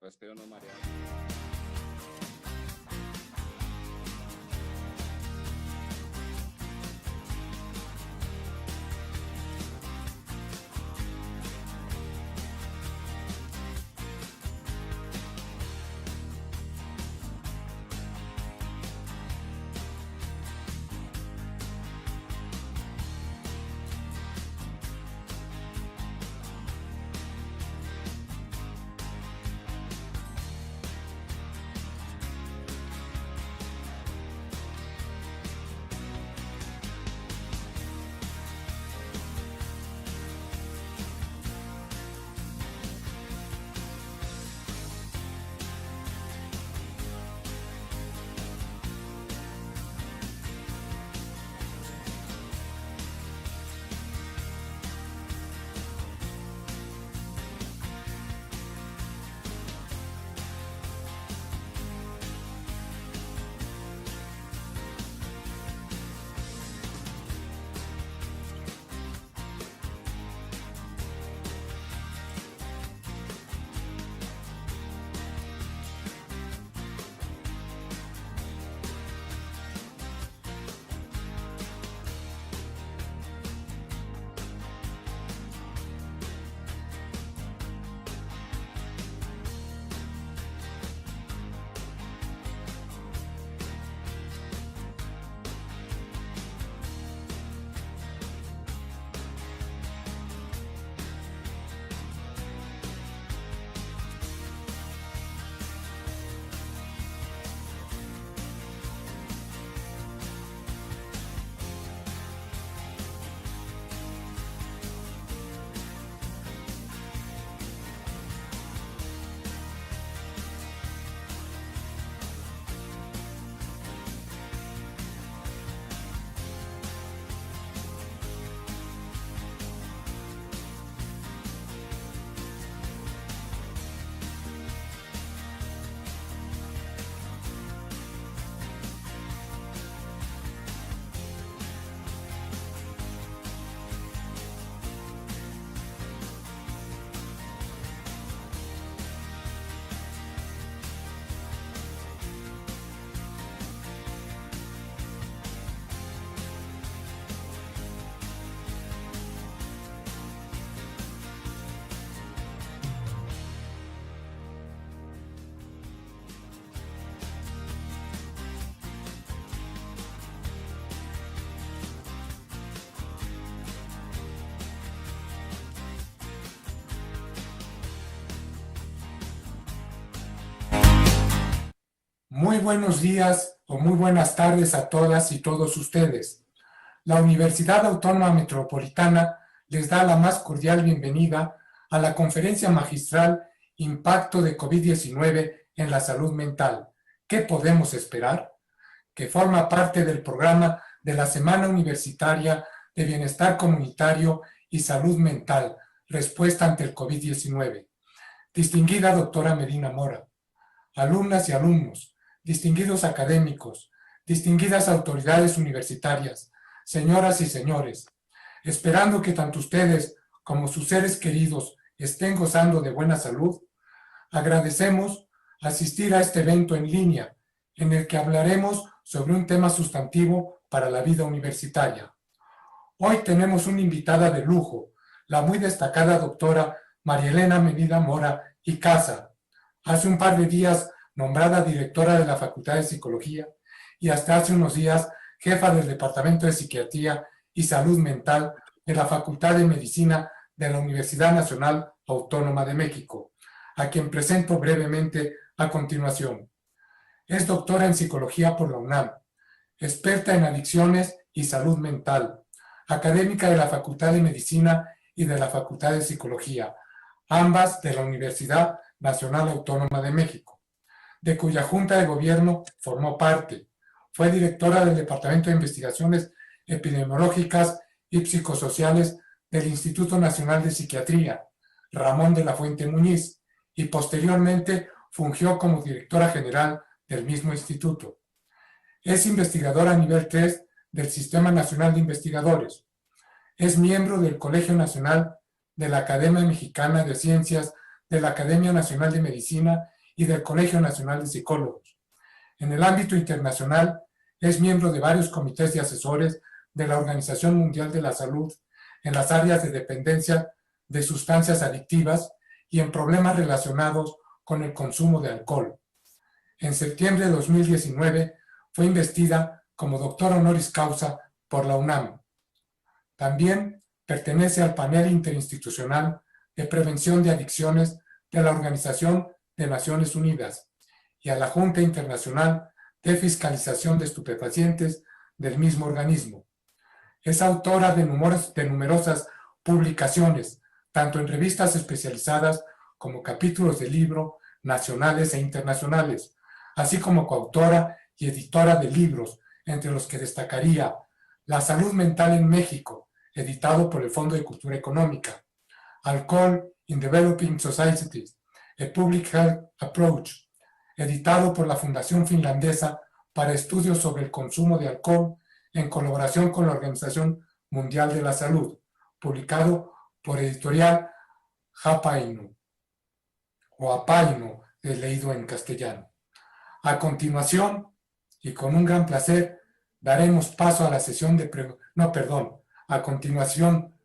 Espero no marear. Muy buenos días o muy buenas tardes a todas y todos ustedes. La Universidad Autónoma Metropolitana les da la más cordial bienvenida a la conferencia magistral Impacto de COVID-19 en la salud mental. ¿Qué podemos esperar? Que forma parte del programa de la Semana Universitaria de Bienestar Comunitario y Salud Mental, Respuesta ante el COVID-19. Distinguida doctora Medina Mora, alumnas y alumnos, distinguidos académicos, distinguidas autoridades universitarias, señoras y señores, esperando que tanto ustedes como sus seres queridos estén gozando de buena salud, agradecemos asistir a este evento en línea, en el que hablaremos sobre un tema sustantivo para la vida universitaria. Hoy tenemos una invitada de lujo, la muy destacada doctora María Elena Medina Mora y Casa, hace un par de días nombrada directora de la Facultad de Psicología y hasta hace unos días jefa del Departamento de Psiquiatría y Salud Mental de la Facultad de Medicina de la Universidad Nacional Autónoma de México, a quien presento brevemente a continuación. Es doctora en Psicología por la UNAM, experta en adicciones y salud mental, académica de la Facultad de Medicina y de la Facultad de Psicología, ambas de la Universidad Nacional Autónoma de México, de cuya Junta de Gobierno formó parte. Fue directora del Departamento de Investigaciones Epidemiológicas y Psicosociales del Instituto Nacional de Psiquiatría, Ramón de la Fuente Muñiz, y posteriormente fungió como directora general del mismo instituto. Es investigadora a nivel 3 del Sistema Nacional de Investigadores. Es miembro del Colegio Nacional de la Academia Mexicana de Ciencias de la Academia Nacional de Medicina y del Colegio Nacional de Psicólogos. En el ámbito internacional, es miembro de varios comités de asesores de la Organización Mundial de la Salud en las áreas de dependencia de sustancias adictivas y en problemas relacionados con el consumo de alcohol. En septiembre de 2019 fue investida como doctor honoris causa por la UNAM. También pertenece al panel interinstitucional de prevención de adicciones de la Organización de Naciones Unidas y a la Junta Internacional de Fiscalización de Estupefacientes del mismo organismo. Es autora de numerosas publicaciones, tanto en revistas especializadas como capítulos de libro nacionales e internacionales, así como coautora y editora de libros, entre los que destacaría La Salud Mental en México, editado por el Fondo de Cultura Económica, Alcohol in Developing Societies, a Public Health Approach, editado por la Fundación Finlandesa para Estudios sobre el Consumo de Alcohol en colaboración con la Organización Mundial de la Salud, publicado por editorial Hapaino, o Apaino, leído en castellano. A continuación, y con un gran placer, daremos paso a la sesión de preguntas. No, perdón. A continuación,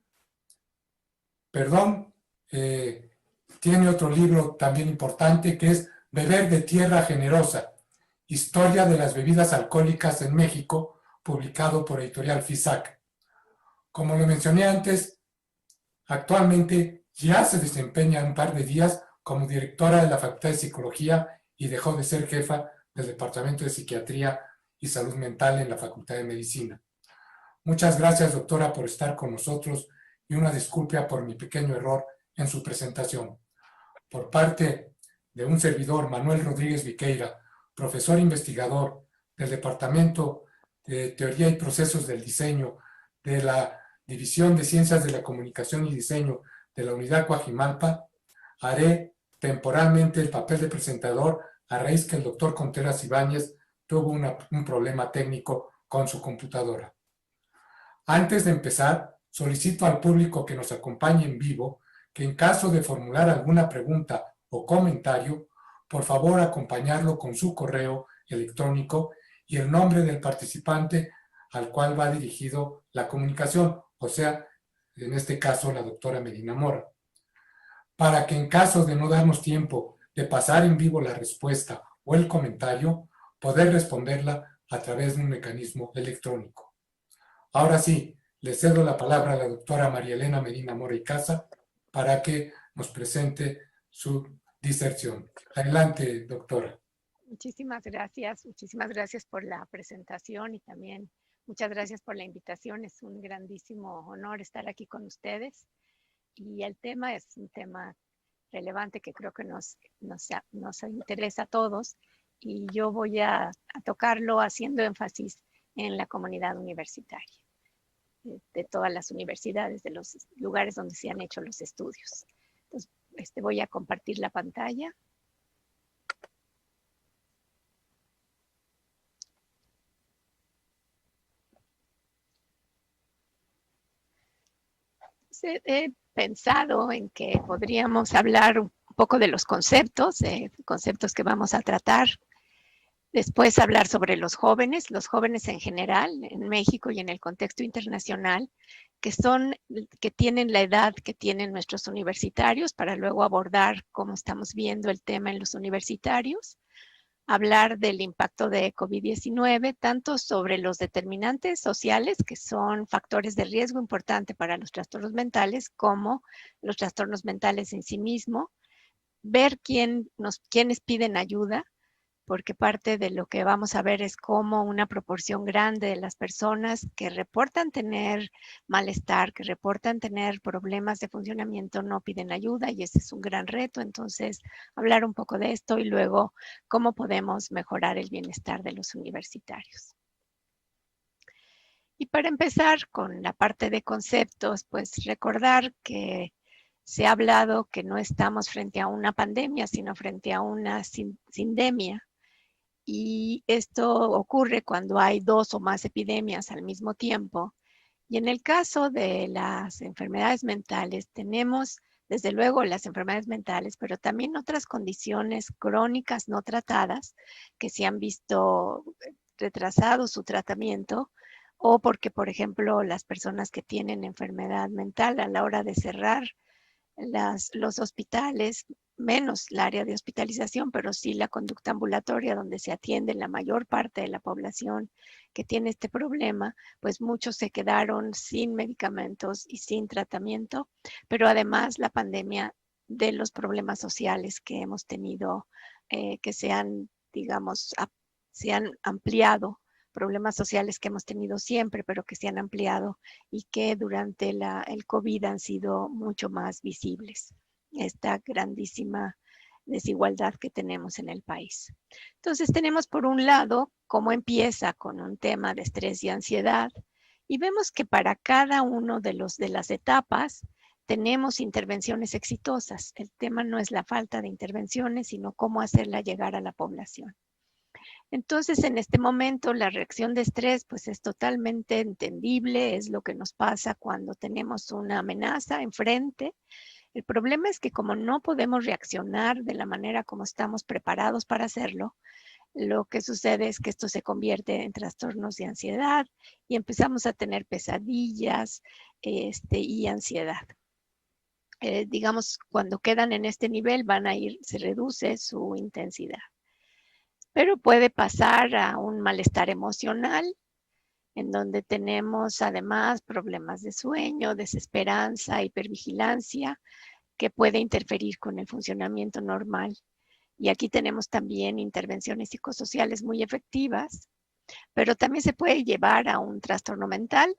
tiene otro libro también importante que es Beber de Tierra Generosa, Historia de las Bebidas Alcohólicas en México, publicado por editorial FISAC. Como lo mencioné antes, actualmente ya se desempeña un par de días como directora de la Facultad de Psicología y dejó de ser jefa del Departamento de Psiquiatría y Salud Mental en la Facultad de Medicina. Muchas gracias, doctora, por estar con nosotros y una disculpa por mi pequeño error en su presentación. Por parte de un servidor, Manuel Rodríguez Viqueira, profesor investigador del Departamento de Teoría y Procesos del Diseño de la División de Ciencias de la Comunicación y Diseño de la Unidad Coajimalpa, haré temporalmente el papel de presentador a raíz que el doctor Contreras Ibáñez tuvo un problema técnico con su computadora. Antes de empezar, solicito al público que nos acompañe en vivo que en caso de formular alguna pregunta o comentario, por favor acompañarlo con su correo electrónico y el nombre del participante al cual va dirigido la comunicación, o sea, en este caso la doctora Medina Mora, para que en caso de no darnos tiempo de pasar en vivo la respuesta o el comentario, poder responderla a través de un mecanismo electrónico. Ahora sí, le cedo la palabra a la doctora María Elena Medina Mora y Casa para que nos presente su diserción. Adelante, doctora. Muchísimas gracias por la presentación y también muchas gracias por la invitación. Es un grandísimo honor estar aquí con ustedes y el tema es un tema relevante que creo que nos interesa a todos y yo voy a tocarlo haciendo énfasis en la comunidad universitaria, de todas las universidades, de los lugares donde se han hecho los estudios. Entonces, voy a compartir la pantalla. He pensado en que podríamos hablar un poco de los conceptos que vamos a tratar. Después hablar sobre los jóvenes en general, en México y en el contexto internacional, que tienen la edad que tienen nuestros universitarios, para luego abordar cómo estamos viendo el tema en los universitarios. Hablar del impacto de COVID-19, tanto sobre los determinantes sociales, que son factores de riesgo importante para los trastornos mentales, como los trastornos mentales en sí mismo. Ver quiénes piden ayuda, porque parte de lo que vamos a ver es cómo una proporción grande de las personas que reportan tener malestar, que reportan tener problemas de funcionamiento, no piden ayuda, y ese es un gran reto. Entonces, hablar un poco de esto y luego cómo podemos mejorar el bienestar de los universitarios. Y para empezar con la parte de conceptos, pues recordar que se ha hablado que no estamos frente a una pandemia, sino frente a una sindemia. Y esto ocurre cuando hay 2 o más epidemias al mismo tiempo. Y en el caso de las enfermedades mentales, tenemos desde luego las enfermedades mentales, pero también otras condiciones crónicas no tratadas que se han visto retrasado su tratamiento, o porque, por ejemplo, las personas que tienen enfermedad mental a la hora de cerrar los hospitales, menos el área de hospitalización, pero sí la conducta ambulatoria donde se atiende la mayor parte de la población que tiene este problema, pues muchos se quedaron sin medicamentos y sin tratamiento, pero además la pandemia de los problemas sociales que hemos tenido, que se han, digamos, se han ampliado, problemas sociales que hemos tenido siempre, pero que se han ampliado y que durante el COVID han sido mucho más visibles. Esta grandísima desigualdad que tenemos en el país. Entonces tenemos por un lado cómo empieza con un tema de estrés y ansiedad y vemos que para cada uno de las etapas tenemos intervenciones exitosas. El tema no es la falta de intervenciones, sino cómo hacerla llegar a la población. Entonces, en este momento, la reacción de estrés, pues es totalmente entendible, es lo que nos pasa cuando tenemos una amenaza enfrente. El problema es que como no podemos reaccionar de la manera como estamos preparados para hacerlo, lo que sucede es que esto se convierte en trastornos de ansiedad y empezamos a tener pesadillas y ansiedad. Digamos, cuando quedan en este nivel se reduce su intensidad. Pero puede pasar a un malestar emocional, en donde tenemos además problemas de sueño, desesperanza, hipervigilancia, que puede interferir con el funcionamiento normal. Y aquí tenemos también intervenciones psicosociales muy efectivas, pero también se puede llevar a un trastorno mental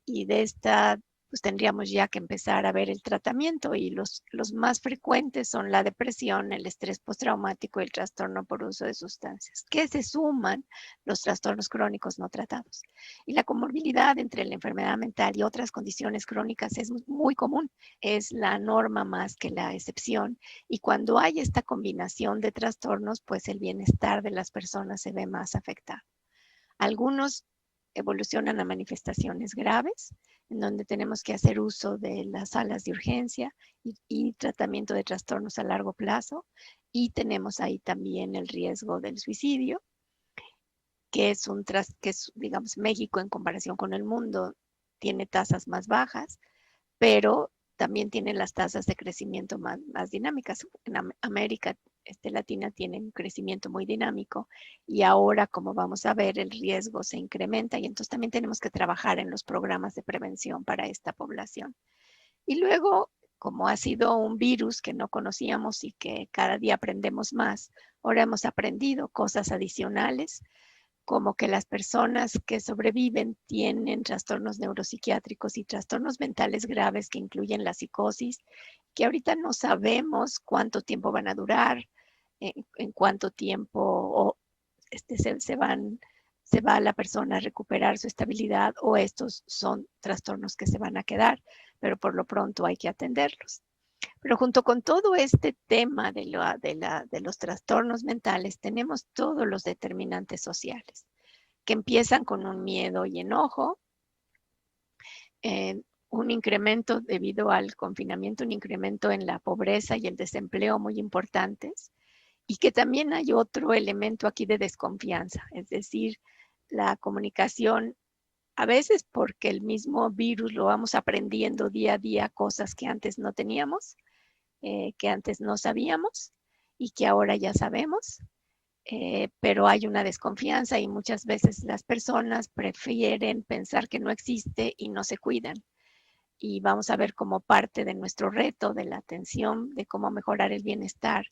y de esta pues tendríamos ya que empezar a ver el tratamiento y los más frecuentes son la depresión, el estrés postraumático y el trastorno por uso de sustancias, que se suman los trastornos crónicos no tratados. Y la comorbilidad entre la enfermedad mental y otras condiciones crónicas es muy común, es la norma más que la excepción. Y cuando hay esta combinación de trastornos, pues el bienestar de las personas se ve más afectado. Algunos evolucionan a manifestaciones graves, en donde tenemos que hacer uso de las salas de urgencia y tratamiento de trastornos a largo plazo. Y tenemos ahí también el riesgo del suicidio, que es digamos, México en comparación con el mundo tiene tasas más bajas, pero también tiene las tasas de crecimiento más dinámicas. En América Latina tiene un crecimiento muy dinámico y ahora, como vamos a ver, el riesgo se incrementa y entonces también tenemos que trabajar en los programas de prevención para esta población. Y luego, como ha sido un virus que no conocíamos y que cada día aprendemos más, ahora hemos aprendido cosas adicionales, como que las personas que sobreviven tienen trastornos neuropsiquiátricos y trastornos mentales graves que incluyen la psicosis, que ahorita no sabemos cuánto tiempo van a durar, en cuánto tiempo se va la persona a recuperar su estabilidad o estos son trastornos que se van a quedar, pero por lo pronto hay que atenderlos. Pero junto con todo este tema de los trastornos mentales, tenemos todos los determinantes sociales, que empiezan con un miedo y enojo, un incremento debido al confinamiento, un incremento en la pobreza y el desempleo muy importantes, y que también hay otro elemento aquí de desconfianza, es decir, la comunicación, a veces porque el mismo virus lo vamos aprendiendo día a día, cosas que antes no teníamos, que antes no sabíamos y que ahora ya sabemos, pero hay una desconfianza y muchas veces las personas prefieren pensar que no existe y no se cuidan. Y vamos a ver como parte de nuestro reto de la atención, de cómo mejorar el bienestar,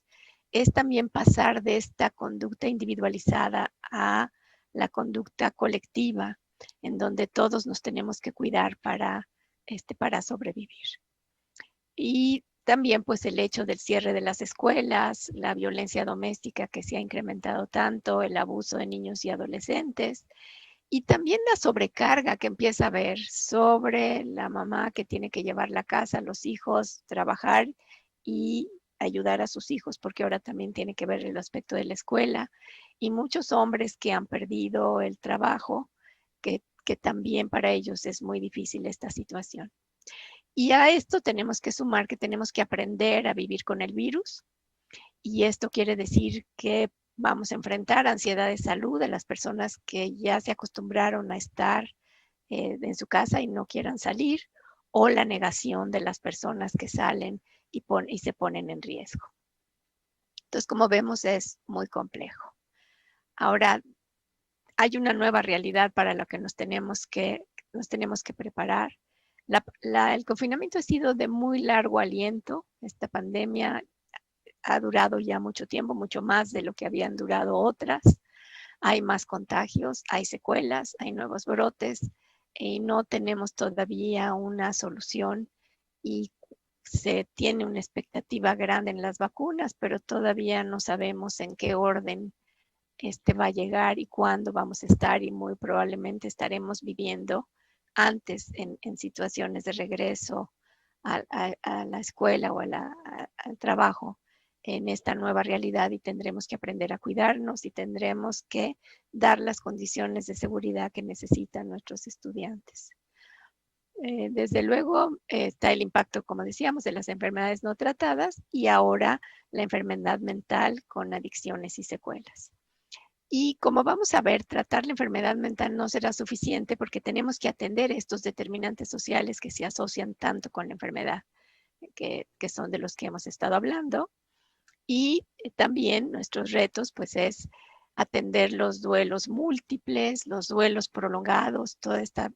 es también pasar de esta conducta individualizada a la conducta colectiva, en donde todos nos tenemos que cuidar para sobrevivir. Y también pues el hecho del cierre de las escuelas, la violencia doméstica que se ha incrementado tanto, el abuso de niños y adolescentes, y también la sobrecarga que empieza a haber sobre la mamá que tiene que llevar la casa, los hijos, trabajar y ayudar a sus hijos, porque ahora también tiene que ver el aspecto de la escuela, y muchos hombres que han perdido el trabajo, que también para ellos es muy difícil esta situación. Y a esto tenemos que sumar que tenemos que aprender a vivir con el virus. Y esto quiere decir que vamos a enfrentar ansiedad de salud de las personas que ya se acostumbraron a estar en su casa y no quieran salir, o la negación de las personas que salen y se ponen en riesgo. Entonces, como vemos, es muy complejo. Ahora, hay una nueva realidad para la que nos tenemos que preparar. El confinamiento ha sido de muy largo aliento. Esta pandemia ha durado ya mucho tiempo, mucho más de lo que habían durado otras. Hay más contagios, hay secuelas, hay nuevos brotes y no tenemos todavía una solución, y se tiene una expectativa grande en las vacunas, pero todavía no sabemos en qué orden va a llegar y cuándo vamos a estar, y muy probablemente estaremos viviendo antes en situaciones de regreso a la escuela o al trabajo en esta nueva realidad, y tendremos que aprender a cuidarnos y tendremos que dar las condiciones de seguridad que necesitan nuestros estudiantes. Desde luego está el impacto, como decíamos, de las enfermedades no tratadas, y ahora la enfermedad mental con adicciones y secuelas. Y como vamos a ver, tratar la enfermedad mental no será suficiente, porque tenemos que atender estos determinantes sociales que se asocian tanto con la enfermedad, que son de los que hemos estado hablando. Y también nuestros retos, pues, es atender los duelos múltiples, los duelos prolongados, toda esta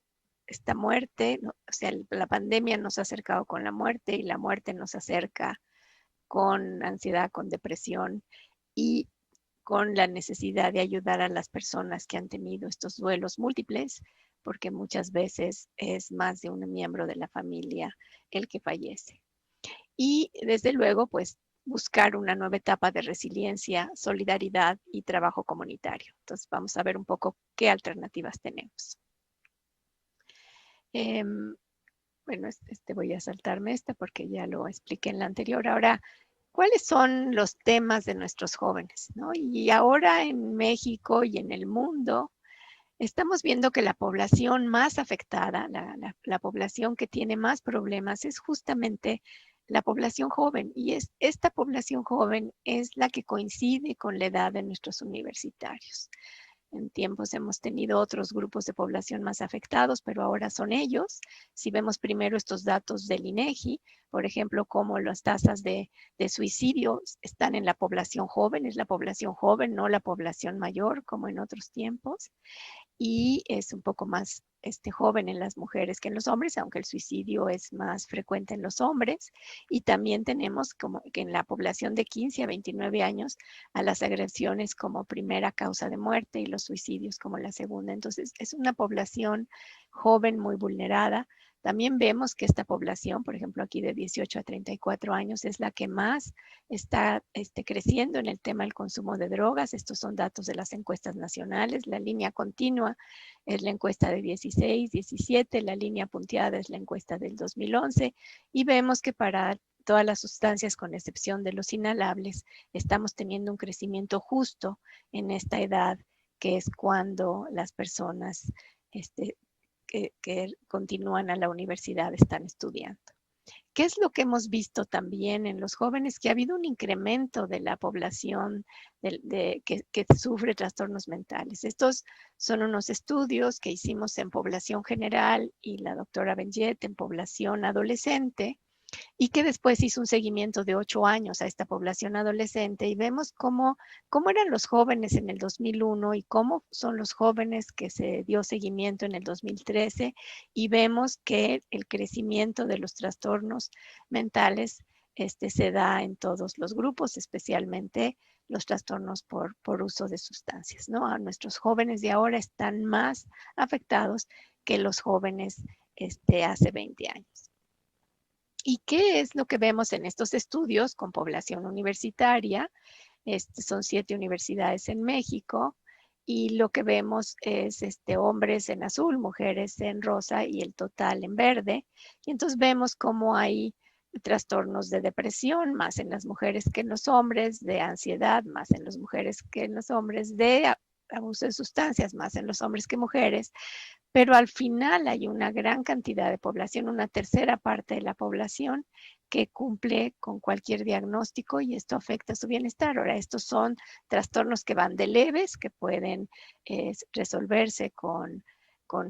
muerte. O sea, la pandemia nos ha acercado con la muerte, y la muerte nos acerca con ansiedad, con depresión, y con la necesidad de ayudar a las personas que han tenido estos duelos múltiples, porque muchas veces es más de un miembro de la familia el que fallece. Y desde luego, pues, buscar una nueva etapa de resiliencia, solidaridad y trabajo comunitario. Entonces, vamos a ver un poco qué alternativas tenemos. Bueno, voy a saltarme esta porque ya lo expliqué en la anterior. Ahora, ¿cuáles son los temas de nuestros jóvenes, ¿no? Y ahora en México y en el mundo estamos viendo que la población más afectada, la población que tiene más problemas, es justamente la población joven. Y esta población joven es la que coincide con la edad de nuestros universitarios. En tiempos hemos tenido otros grupos de población más afectados, pero ahora son ellos. Si vemos primero estos datos del INEGI, por ejemplo, como las tasas de suicidio están en la población joven, es la población joven, no la población mayor, como en otros tiempos. Y es un poco más joven en las mujeres que en los hombres, aunque el suicidio es más frecuente en los hombres. Y también tenemos como que en la población de 15 a 29 años a las agresiones como primera causa de muerte y los suicidios como la segunda. Entonces es una población joven muy vulnerada. También vemos que esta población, por ejemplo, aquí de 18 a 34 años, es la que más está creciendo en el tema del consumo de drogas. Estos son datos de las encuestas nacionales. La línea continua es la encuesta de 16, 17, la línea punteada es la encuesta del 2011, y vemos que para todas las sustancias, con excepción de los inhalables, estamos teniendo un crecimiento justo en esta edad, que es cuando las personas que continúan a la universidad están estudiando. ¿Qué es lo que hemos visto también en los jóvenes? Que ha habido un incremento de la población que sufre trastornos mentales. Estos son unos estudios que hicimos en población general y la doctora Benjet en población adolescente, y que después hizo un seguimiento de 8 años a esta población adolescente, y vemos cómo eran los jóvenes en el 2001 y cómo son los jóvenes que se dio seguimiento en el 2013, y vemos que el crecimiento de los trastornos mentales se da en todos los grupos, especialmente los trastornos por uso de sustancias, ¿no? A nuestros jóvenes de ahora están más afectados que los jóvenes hace 20 años. ¿Y qué es lo que vemos en estos estudios con población universitaria? Son 7 universidades en México, y lo que vemos es hombres en azul, mujeres en rosa y el total en verde. Y entonces vemos cómo hay trastornos de depresión, más en las mujeres que en los hombres, de ansiedad, más en las mujeres que en los hombres, de abuso de sustancias, más en los hombres que mujeres, pero al final hay una gran cantidad de población, una tercera parte de la población que cumple con cualquier diagnóstico y esto afecta su bienestar. Ahora, estos son trastornos que van de leves, que pueden resolverse con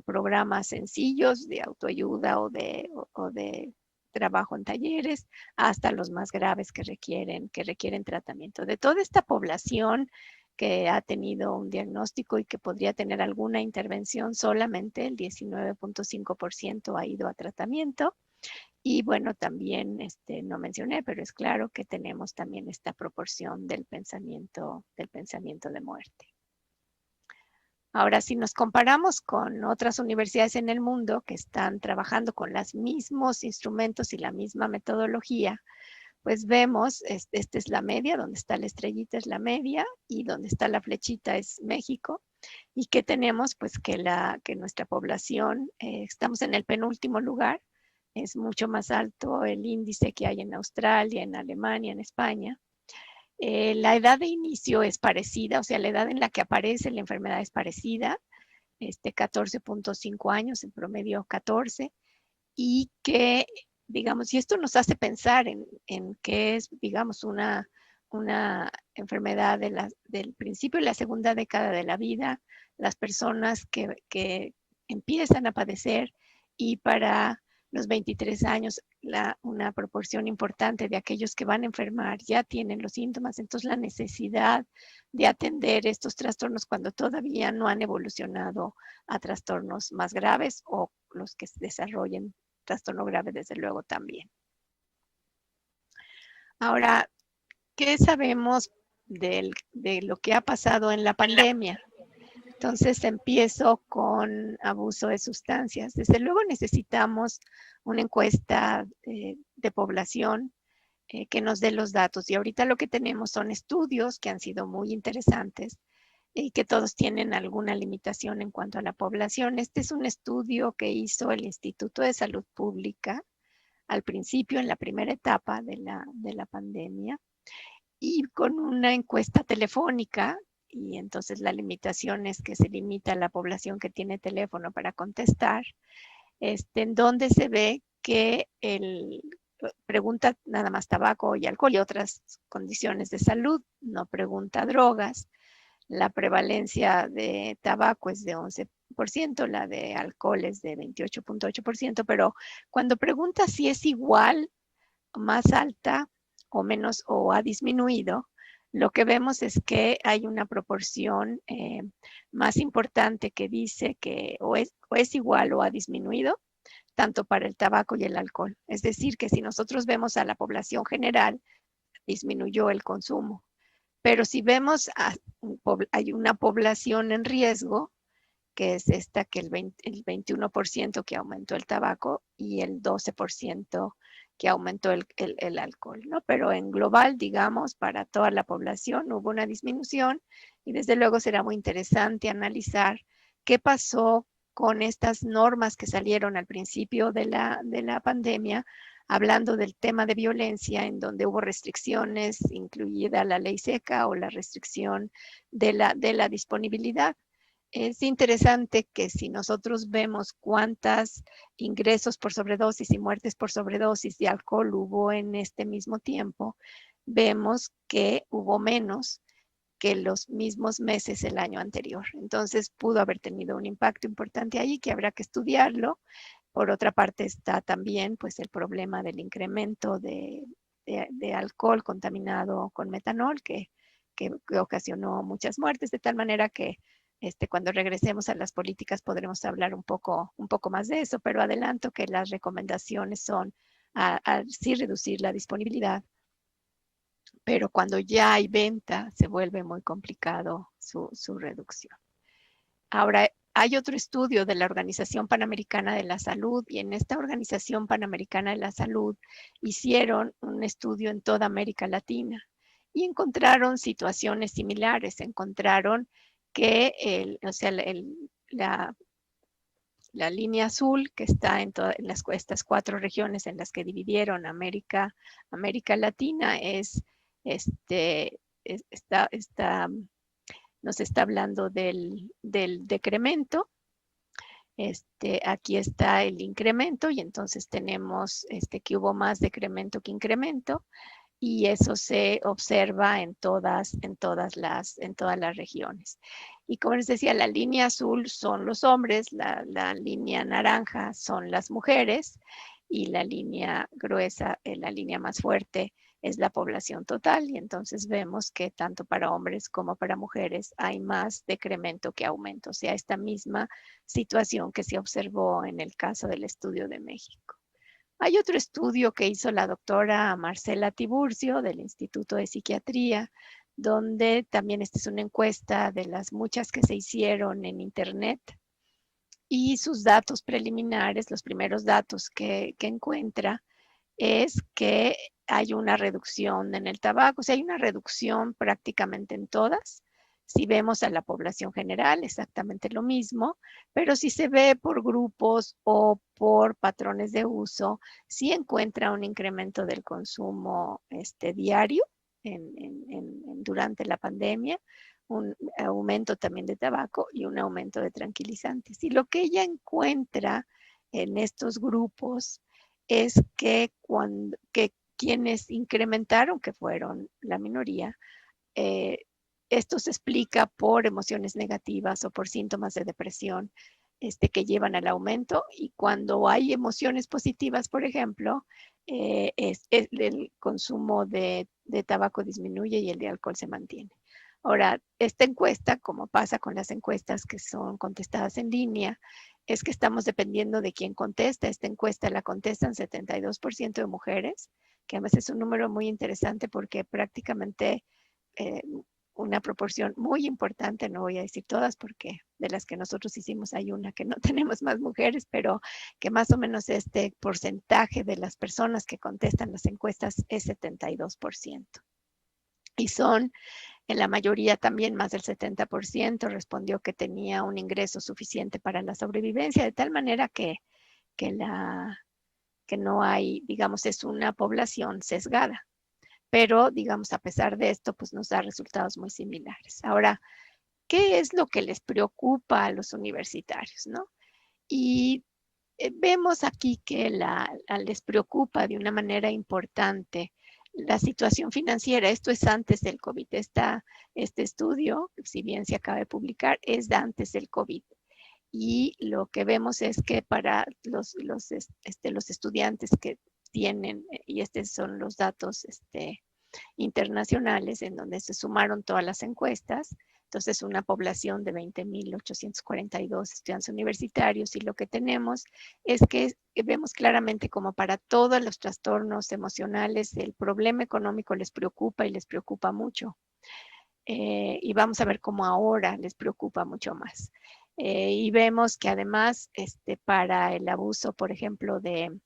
programas sencillos de autoayuda o de trabajo en talleres, hasta los más graves que requieren tratamiento. De toda esta población que ha tenido un diagnóstico y que podría tener alguna intervención, solamente el 19.5% ha ido a tratamiento. Y bueno, también no mencioné, pero es claro que tenemos también esta proporción del pensamiento de muerte. Ahora, si nos comparamos con otras universidades en el mundo que están trabajando con los mismos instrumentos y la misma metodología, pues vemos, esta es la media, donde está la estrellita es la media y donde está la flechita es México. Y que tenemos, pues que nuestra población, estamos en el penúltimo lugar, es mucho más alto el índice que hay en Australia, en Alemania, en España. La edad de inicio es parecida, o sea, la edad en la que aparece la enfermedad es parecida, 14.5 años, en promedio 14, y que, digamos, y esto nos hace pensar en qué es, digamos, una enfermedad del principio y la segunda década de la vida, las personas que empiezan a padecer y para los 23 años una proporción importante de aquellos que van a enfermar ya tienen los síntomas, entonces la necesidad de atender estos trastornos cuando todavía no han evolucionado a trastornos más graves o los que se desarrollen trastorno grave desde luego también. Ahora, ¿qué sabemos de lo que ha pasado en la pandemia? Entonces empiezo con abuso de sustancias. Desde luego necesitamos una encuesta de población que nos dé los datos. Y ahorita lo que tenemos son estudios que han sido muy interesantes y que todos tienen alguna limitación en cuanto a la población. Este es un estudio que hizo el Instituto de Salud Pública al principio, en la primera etapa de la pandemia, y con una encuesta telefónica. Y entonces la limitación es que se limita a la población que tiene teléfono para contestar, en donde se ve que pregunta nada más tabaco y alcohol y otras condiciones de salud, no pregunta drogas. La prevalencia de tabaco es de 11%, la de alcohol es de 28.8%, pero cuando pregunta si es igual, más alta o menos o ha disminuido, lo que vemos es que hay una proporción más importante que dice que o es igual o ha disminuido, tanto para el tabaco y el alcohol. Es decir, que si nosotros vemos a la población general, disminuyó el consumo. Pero si vemos, hay una población en riesgo, que es esta, que el 21% que aumentó el tabaco y el 12% que aumentó el alcohol, ¿no? Pero en global, digamos, para toda la población hubo una disminución y desde luego será muy interesante analizar qué pasó con estas normas que salieron al principio de la pandemia, hablando del tema de violencia, en donde hubo restricciones, incluida la ley seca o la restricción de la disponibilidad. Es interesante que si nosotros vemos cuántos ingresos por sobredosis y muertes por sobredosis de alcohol hubo en este mismo tiempo, vemos que hubo menos que los mismos meses el año anterior. Entonces pudo haber tenido un impacto importante ahí que habrá que estudiarlo. Por otra parte está también pues el problema del incremento de alcohol contaminado con metanol que ocasionó muchas muertes, de tal manera que cuando regresemos a las políticas podremos hablar un poco más de eso, pero adelanto que las recomendaciones son sí reducir la disponibilidad, pero cuando ya hay venta se vuelve muy complicado su reducción. Ahora, hay otro estudio de la Organización Panamericana de la Salud y en esta Organización Panamericana de la Salud hicieron un estudio en toda América Latina y encontraron situaciones similares. Encontraron que la línea azul que está en estas 4 regiones en las que dividieron América Latina está nos está hablando del decremento. Aquí está el incremento y entonces tenemos que hubo más decremento que incremento y eso se observa en todas las regiones. Y como les decía, la línea azul son los hombres, la línea naranja son las mujeres y la línea gruesa, la línea más fuerte, es la población total. Y entonces vemos que tanto para hombres como para mujeres hay más decremento que aumento. O sea, esta misma situación que se observó en el caso del estudio de México. Hay otro estudio que hizo la doctora Marcela Tiburcio del Instituto de Psiquiatría, donde también esta es una encuesta de las muchas que se hicieron en Internet y sus datos preliminares, los primeros datos que encuentra, es que hay una reducción en el tabaco, o sea, hay una reducción prácticamente en todas. Si vemos a la población general, exactamente lo mismo, pero si se ve por grupos o por patrones de uso, sí encuentra un incremento del consumo diario durante la pandemia, un aumento también de tabaco y un aumento de tranquilizantes. Y lo que ella encuentra en estos grupos es que quienes incrementaron, que fueron la minoría, esto se explica por emociones negativas o por síntomas de depresión que llevan al aumento, y cuando hay emociones positivas, por ejemplo, el consumo de tabaco disminuye y el de alcohol se mantiene. Ahora, esta encuesta, como pasa con las encuestas que son contestadas en línea, es que estamos dependiendo de quién contesta. Esta encuesta la contestan 72% de mujeres, que además es un número muy interesante porque prácticamente una proporción muy importante, no voy a decir todas porque de las que nosotros hicimos hay una que no tenemos más mujeres, pero que más o menos este porcentaje de las personas que contestan las encuestas es 72%. Y son, en la mayoría también más del 70% respondió que tenía un ingreso suficiente para la sobrevivencia, de tal manera que no hay, digamos, es una población sesgada. Pero, digamos, a pesar de esto, pues nos da resultados muy similares. Ahora, ¿qué es lo que les preocupa a los universitarios, no? Y vemos aquí que les preocupa de una manera importante la situación financiera. Esto es antes del COVID. Este estudio, si bien se acaba de publicar, es de antes del COVID. Y lo que vemos es que para los estudiantes que tienen, y estos son los datos internacionales en donde se sumaron todas las encuestas, entonces una población de 20.842 estudiantes universitarios, y lo que tenemos es que vemos claramente como para todos los trastornos emocionales el problema económico les preocupa y les preocupa mucho. Y vamos a ver cómo ahora les preocupa mucho más. Y vemos que además para el abuso, por ejemplo, de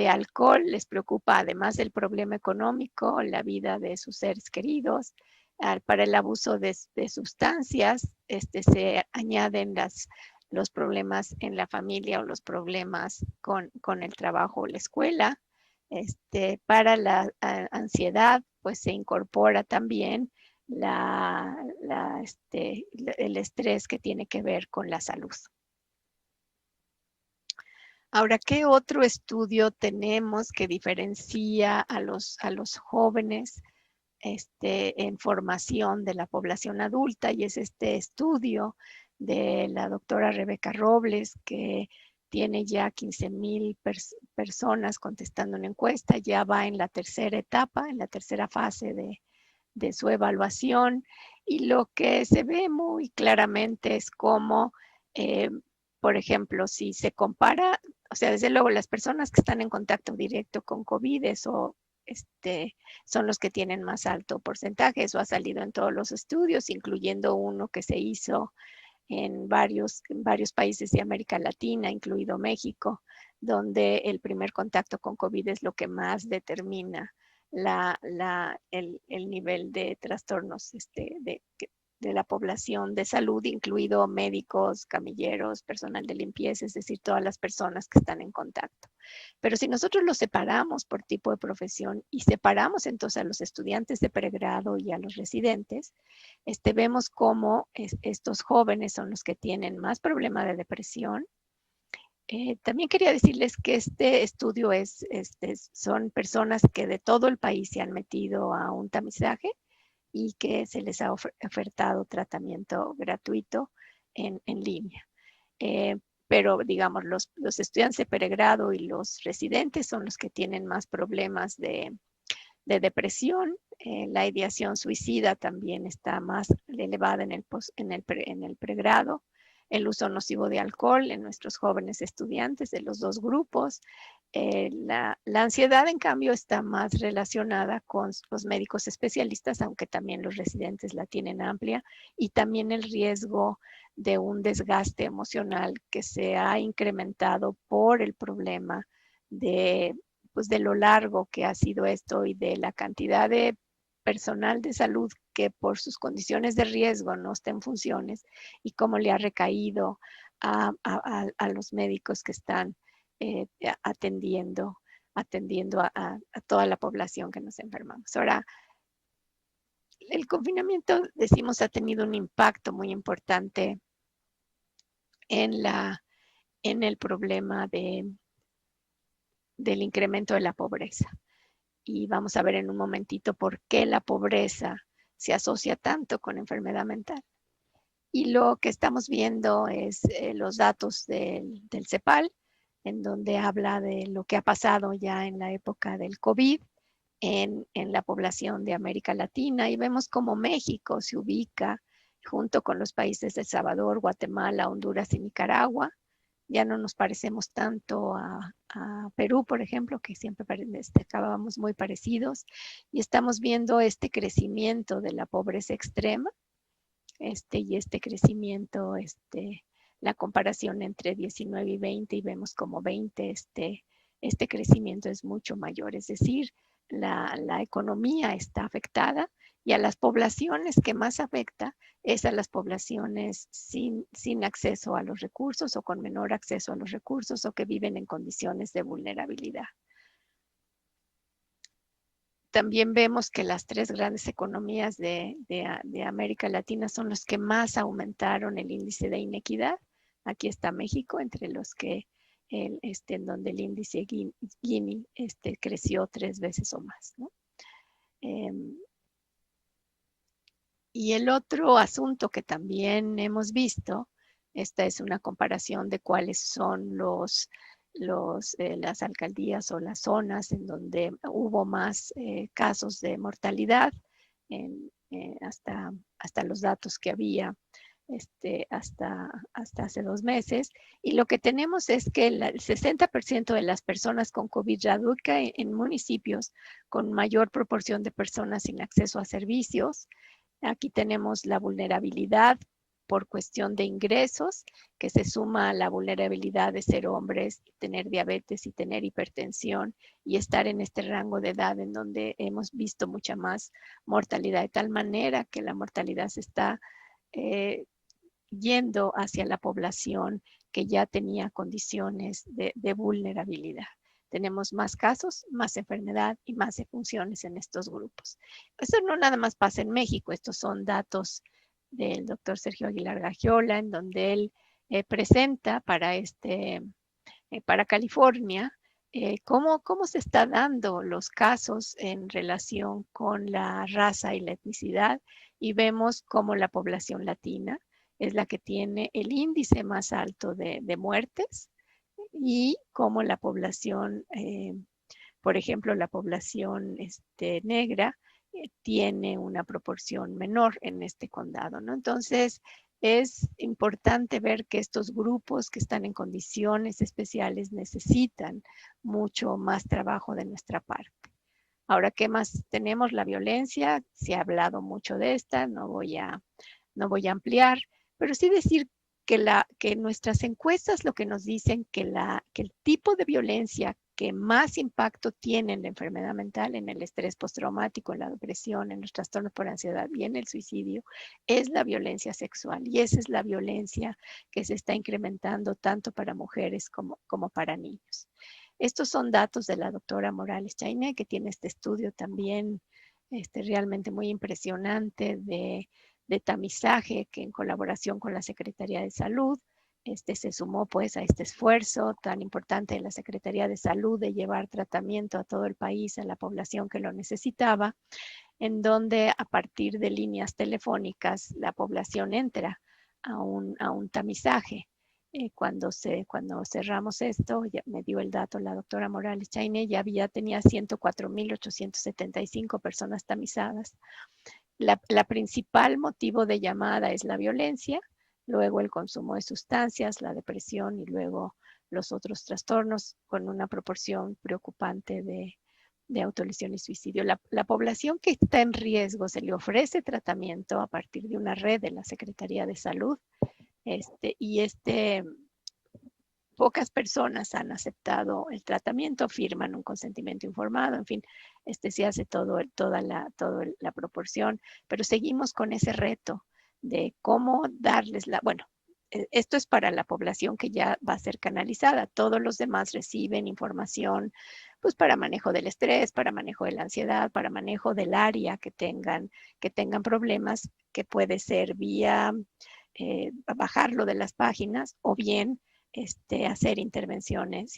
alcohol, les preocupa además del problema económico, la vida de sus seres queridos. Para el abuso de sustancias, se añaden los problemas en la familia o los problemas con el trabajo o la escuela. Para la ansiedad, pues se incorpora también el estrés que tiene que ver con la salud. Ahora, ¿qué otro estudio tenemos que diferencia a los jóvenes en formación de la población adulta? Y es este estudio de la doctora Rebeca Robles, que tiene ya 15,000 personas contestando una encuesta, ya va en la tercera etapa, en la tercera fase de su evaluación, y lo que se ve muy claramente es cómo, por ejemplo, si se compara, o sea, desde luego las personas que están en contacto directo con COVID, eso son los que tienen más alto porcentaje. Eso ha salido en todos los estudios, incluyendo uno que se hizo en varios países de América Latina, incluido México, donde el primer contacto con COVID es lo que más determina el nivel de trastornos de la población de salud, incluido médicos, camilleros, personal de limpieza, es decir, todas las personas que están en contacto. Pero si nosotros los separamos por tipo de profesión y separamos entonces a los estudiantes de pregrado y a los residentes, vemos cómo estos jóvenes son los que tienen más problema de depresión. También quería decirles que este estudio son personas que de todo el país se han metido a un tamizaje y que se les ha ofertado tratamiento gratuito en línea. Pero digamos, los estudiantes de pregrado y los residentes son los que tienen más problemas de depresión. La ideación suicida también está más elevada en el pregrado. El uso nocivo de alcohol en nuestros jóvenes estudiantes de los dos grupos. La ansiedad, en cambio, está más relacionada con los médicos especialistas, aunque también los residentes la tienen amplia, y también el riesgo de un desgaste emocional que se ha incrementado por el problema de lo largo que ha sido esto y de la cantidad de personal de salud que por sus condiciones de riesgo no está en funciones y cómo le ha recaído a los médicos que están atendiendo a toda la población que nos enfermamos. Ahora, el confinamiento, decimos, ha tenido un impacto muy importante en el problema del incremento de la pobreza. Y vamos a ver en un momentito por qué la pobreza se asocia tanto con enfermedad mental. Y lo que estamos viendo es los datos del CEPAL, en donde habla de lo que ha pasado ya en la época del COVID en la población de América Latina, y vemos cómo México se ubica junto con los países de El Salvador, Guatemala, Honduras y Nicaragua. Ya no nos parecemos tanto a Perú, por ejemplo, que siempre acabábamos muy parecidos, y estamos viendo este crecimiento de la pobreza extrema, y este crecimiento, la comparación entre 19 y 20, y vemos como 20, este crecimiento es mucho mayor, es decir, la economía está afectada, y a las poblaciones que más afecta es a las poblaciones sin acceso a los recursos o con menor acceso a los recursos o que viven en condiciones de vulnerabilidad. También vemos que las tres grandes economías de América Latina son los que más aumentaron el índice de inequidad. Aquí está México, entre los que en donde el índice Gini creció 3 veces o más, ¿no? Y el otro asunto que también hemos visto, esta es una comparación de cuáles son las alcaldías o las zonas en donde hubo más casos de mortalidad, hasta los datos que había hasta hace 2 meses. Y lo que tenemos es que el 60% de las personas con COVID radica en municipios con mayor proporción de personas sin acceso a servicios. Aquí tenemos la vulnerabilidad por cuestión de ingresos, que se suma a la vulnerabilidad de ser hombres, tener diabetes y tener hipertensión y estar en este rango de edad en donde hemos visto mucha más mortalidad, de tal manera que la mortalidad se está yendo hacia la población que ya tenía condiciones de vulnerabilidad. Tenemos más casos, más enfermedad y más defunciones en estos grupos. Esto no nada más pasa en México, estos son datos del doctor Sergio Aguilar Gagiola, en donde él presenta para California cómo se está dando los casos en relación con la raza y la etnicidad, y vemos cómo la población latina es la que tiene el índice más alto de muertes, y cómo la población, por ejemplo, la población negra tiene una proporción menor en este condado, ¿no? Entonces, es importante ver que estos grupos que están en condiciones especiales necesitan mucho más trabajo de nuestra parte. Ahora, ¿qué más tenemos? La violencia, se ha hablado mucho de esta, no voy a ampliar, pero sí decir que nuestras encuestas lo que nos dicen que el tipo de violencia que más impacto tiene en la enfermedad mental, en el estrés postraumático, en la depresión, en los trastornos por ansiedad y en el suicidio, es la violencia sexual. Y esa es la violencia que se está incrementando tanto para mujeres como para niños. Estos son datos de la doctora Morales Chainé, que tiene este estudio también realmente muy impresionante de tamizaje, que en colaboración con la Secretaría de Salud se sumó pues a este esfuerzo tan importante de la Secretaría de Salud de llevar tratamiento a todo el país, a la población que lo necesitaba, en donde a partir de líneas telefónicas la población entra a un tamizaje. Cuando cerramos esto, ya me dio el dato la doctora Morales Chainé, tenía 104.875 personas tamizadas. La principal motivo de llamada es la violencia, luego el consumo de sustancias, la depresión y luego los otros trastornos con una proporción preocupante de autolesión y suicidio. La población que está en riesgo se le ofrece tratamiento a partir de una red de la Secretaría de Salud pocas personas han aceptado el tratamiento, firman un consentimiento informado, en fin, se hace toda la proporción, pero seguimos con ese reto de cómo darles esto es para la población que ya va a ser canalizada. Todos los demás reciben información pues para manejo del estrés, para manejo de la ansiedad, para manejo del área que tengan problemas, que puede ser vía bajarlo de las páginas o bien hacer intervenciones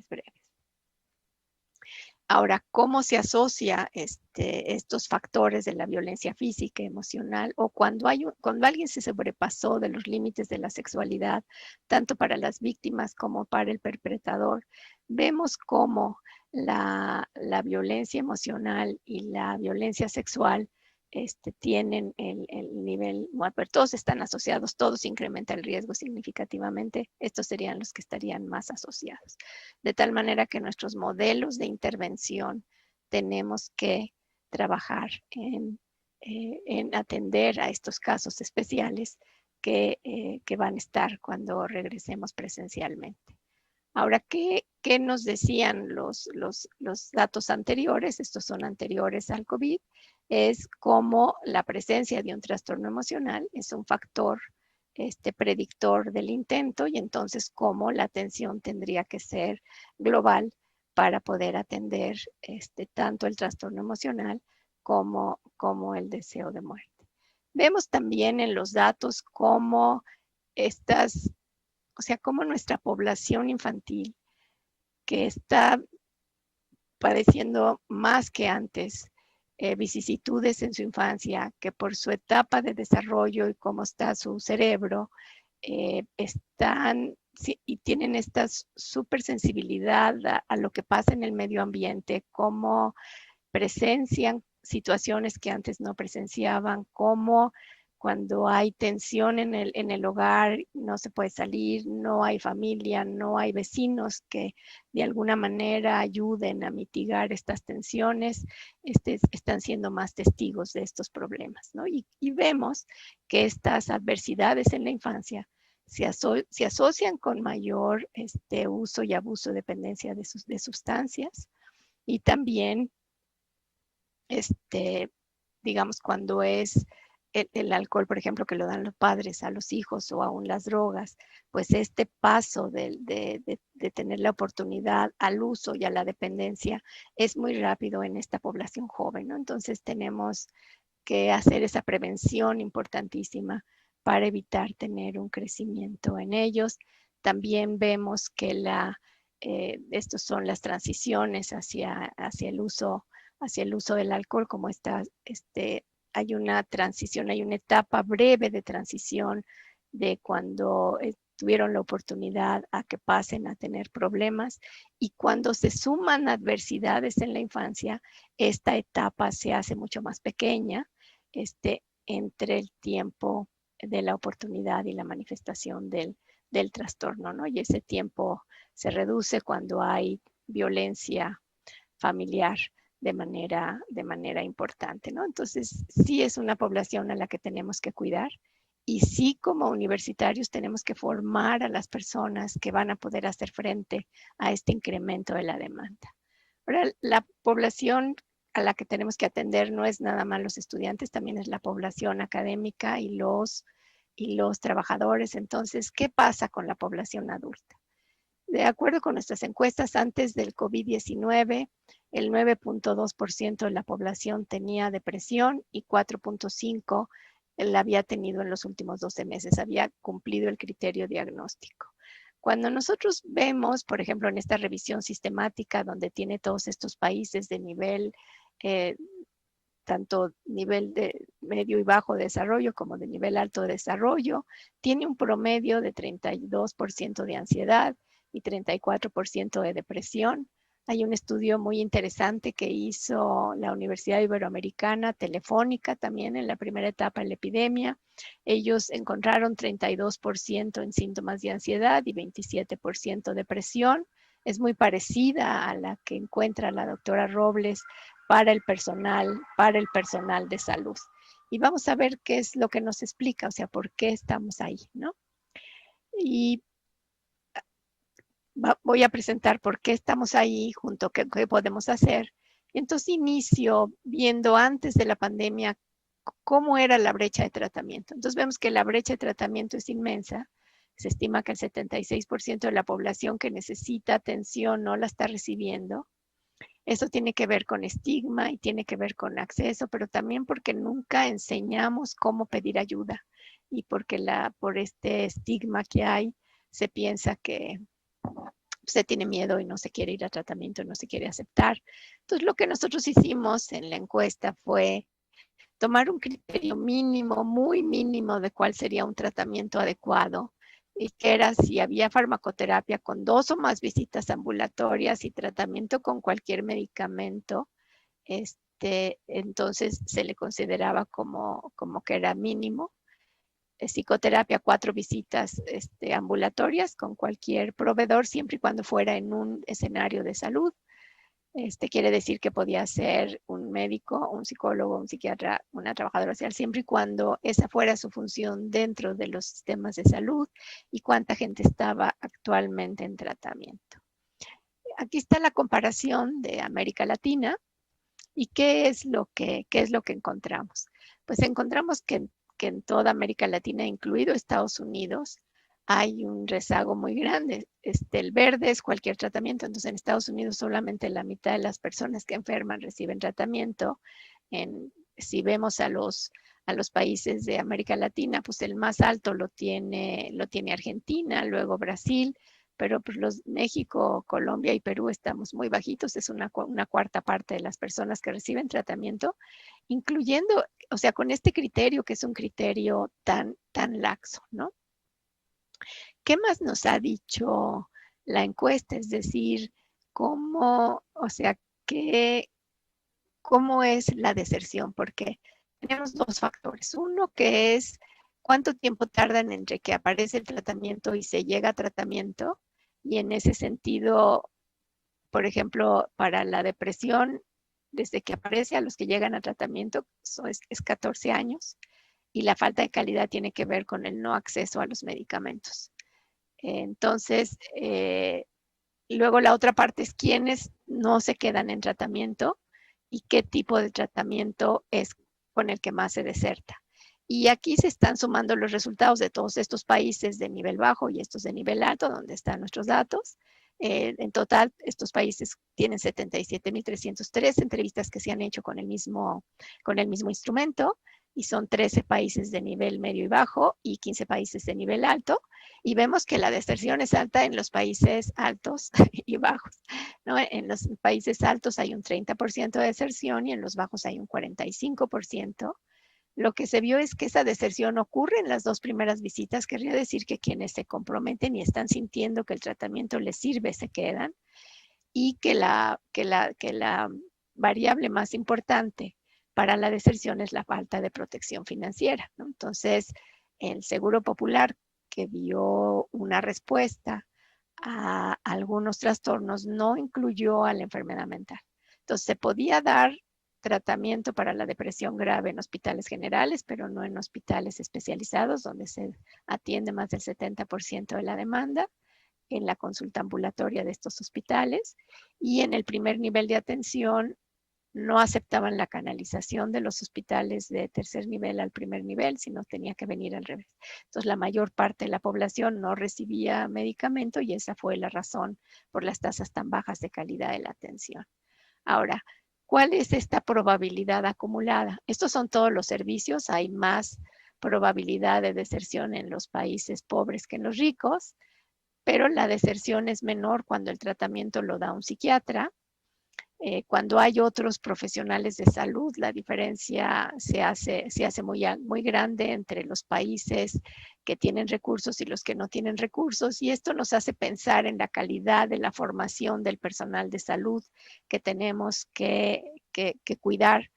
breves. Ahora, ¿cómo se asocia estos factores de la violencia física, emocional, o cuando alguien se sobrepasó de los límites de la sexualidad, tanto para las víctimas como para el perpetrador? Vemos cómo la violencia emocional y la violencia sexual tienen el nivel, pero todos están asociados, todos incrementan el riesgo significativamente. Estos serían los que estarían más asociados. De tal manera que nuestros modelos de intervención tenemos que trabajar en atender a estos casos especiales que van a estar cuando regresemos presencialmente. Ahora, ¿qué nos decían los datos anteriores? Estos son anteriores al COVID. Es como la presencia de un trastorno emocional es un factor predictor del intento, y entonces cómo la atención tendría que ser global para poder atender tanto el trastorno emocional como el deseo de muerte. Vemos también en los datos cómo cómo nuestra población infantil, que está padeciendo más que antes vicisitudes en su infancia, que por su etapa de desarrollo y cómo está su cerebro, y tienen esta súper sensibilidad a lo que pasa en el medio ambiente, cómo presencian situaciones que antes no presenciaban, cómo cuando hay tensión en el hogar, no se puede salir, no hay familia, no hay vecinos que de alguna manera ayuden a mitigar estas tensiones, están siendo más testigos de estos problemas, ¿no? Y vemos que estas adversidades en la infancia se asocian con mayor uso y abuso, dependencia de sustancias, y también, digamos, cuando es el alcohol, por ejemplo, que lo dan los padres a los hijos, o aún las drogas, pues este paso de tener la oportunidad al uso y a la dependencia es muy rápido en esta población joven, ¿no? Entonces tenemos que hacer esa prevención importantísima para evitar tener un crecimiento en ellos. También vemos que estos son las transiciones hacia el uso del alcohol, como hay una transición, hay una etapa breve de transición de cuando tuvieron la oportunidad a que pasen a tener problemas, y cuando se suman adversidades en la infancia, esta etapa se hace mucho más pequeña entre el tiempo de la oportunidad y la manifestación del trastorno, ¿no? Y ese tiempo se reduce cuando hay violencia familiar de manera importante, ¿no? Entonces, sí es una población a la que tenemos que cuidar, Y sí, como universitarios tenemos que formar a las personas que van a poder hacer frente a este incremento de la demanda. Ahora, la población a la que tenemos que atender no es nada más los estudiantes, también es la población académica y los trabajadores. Entonces, ¿qué pasa con la población adulta? De acuerdo con nuestras encuestas, antes del COVID-19, el 9.2% de la población tenía depresión y 4.5% la había tenido en los últimos 12 meses, había cumplido el criterio diagnóstico. Cuando nosotros vemos, por ejemplo, en esta revisión sistemática donde tiene todos estos países de nivel, tanto nivel de medio y bajo desarrollo como de nivel alto de desarrollo, tiene un promedio de 32% de ansiedad y 34% de depresión. Hay un estudio muy interesante que hizo la Universidad Iberoamericana, Telefónica, también en la primera etapa de la epidemia. Ellos encontraron 32% en síntomas de ansiedad y 27% depresión. Es muy parecida a la que encuentra la doctora Robles para el personal de salud. Y vamos a ver qué es lo que nos explica, o sea, por qué estamos ahí, ¿no? Y voy a presentar por qué estamos ahí, junto qué podemos hacer. Y entonces inicio viendo antes de la pandemia cómo era la brecha de tratamiento. Entonces vemos que la brecha de tratamiento es inmensa. Se estima que el 76% de la población que necesita atención no la está recibiendo. Eso tiene que ver con estigma y tiene que ver con acceso, pero también porque nunca enseñamos cómo pedir ayuda y porque por este estigma que hay, se piensa que se tiene miedo y no se quiere ir a tratamiento, no se quiere aceptar. Entonces, lo que nosotros hicimos en la encuesta fue tomar un criterio mínimo, muy mínimo, de cuál sería un tratamiento adecuado, y que era si había farmacoterapia con 2 o más visitas ambulatorias y tratamiento con cualquier medicamento, entonces se le consideraba como que era mínimo. Psicoterapia, 4 visitas ambulatorias con cualquier proveedor, siempre y cuando fuera en un escenario de salud. Quiere decir que podía ser un médico, un psicólogo, un psiquiatra, una trabajadora social, siempre y cuando esa fuera su función dentro de los sistemas de salud y cuánta gente estaba actualmente en tratamiento. Aquí está la comparación de América Latina y qué es lo que encontramos. Pues encontramos que en toda América Latina, incluido Estados Unidos, hay un rezago muy grande. El verde es cualquier tratamiento, entonces en Estados Unidos solamente la mitad de las personas que enferman reciben tratamiento. Si vemos a los países de América Latina, pues el más alto lo tiene Argentina, luego Brasil, pero pues México, Colombia y Perú estamos muy bajitos, es una cuarta parte de las personas que reciben tratamiento, incluyendo, o sea, con este criterio que es un criterio tan laxo, ¿no? ¿Qué más nos ha dicho la encuesta? Es decir, cómo es la deserción, porque tenemos 2 factores. Uno que es cuánto tiempo tardan entre que aparece el tratamiento y se llega a tratamiento, y en ese sentido, por ejemplo, para la depresión, desde que aparece a los que llegan a tratamiento es 14 años, y la falta de calidad tiene que ver con el no acceso a los medicamentos. Entonces, luego la otra parte es quiénes no se quedan en tratamiento y qué tipo de tratamiento es con el que más se deserta. Y aquí se están sumando los resultados de todos estos países de nivel bajo y estos de nivel alto, donde están nuestros datos. En total, estos países tienen 77.303 entrevistas que se han hecho con el mismo instrumento, y son 13 países de nivel medio y bajo y 15 países de nivel alto. Y vemos que la deserción es alta en los países altos y bajos, ¿no? En los países altos hay un 30% de deserción y en los bajos hay un 45%. Lo que se vio es que esa deserción ocurre en las 2 primeras visitas, querría decir que quienes se comprometen y están sintiendo que el tratamiento les sirve se quedan, y que la variable más importante para la deserción es la falta de protección financiera, ¿no? Entonces, el Seguro Popular, que dio una respuesta a algunos trastornos, no incluyó a la enfermedad mental. Entonces, se podía dar tratamiento para la depresión grave en hospitales generales, pero no en hospitales especializados, donde se atiende más del 70% de la demanda, en la consulta ambulatoria de estos hospitales. Y en el primer nivel de atención no aceptaban la canalización de los hospitales de tercer nivel al primer nivel, sino tenía que venir al revés. Entonces, la mayor parte de la población no recibía medicamento y esa fue la razón por las tasas tan bajas de calidad de la atención. Ahora, ¿cuál es esta probabilidad acumulada? Estos son todos los servicios. Hay más probabilidad de deserción en los países pobres que en los ricos, pero la deserción es menor cuando el tratamiento lo da un psiquiatra. Cuando hay otros profesionales de salud, la diferencia se hace muy grande entre los países que tienen recursos y los que no tienen recursos, y esto nos hace pensar en la calidad de la formación del personal de salud que tenemos que cuidar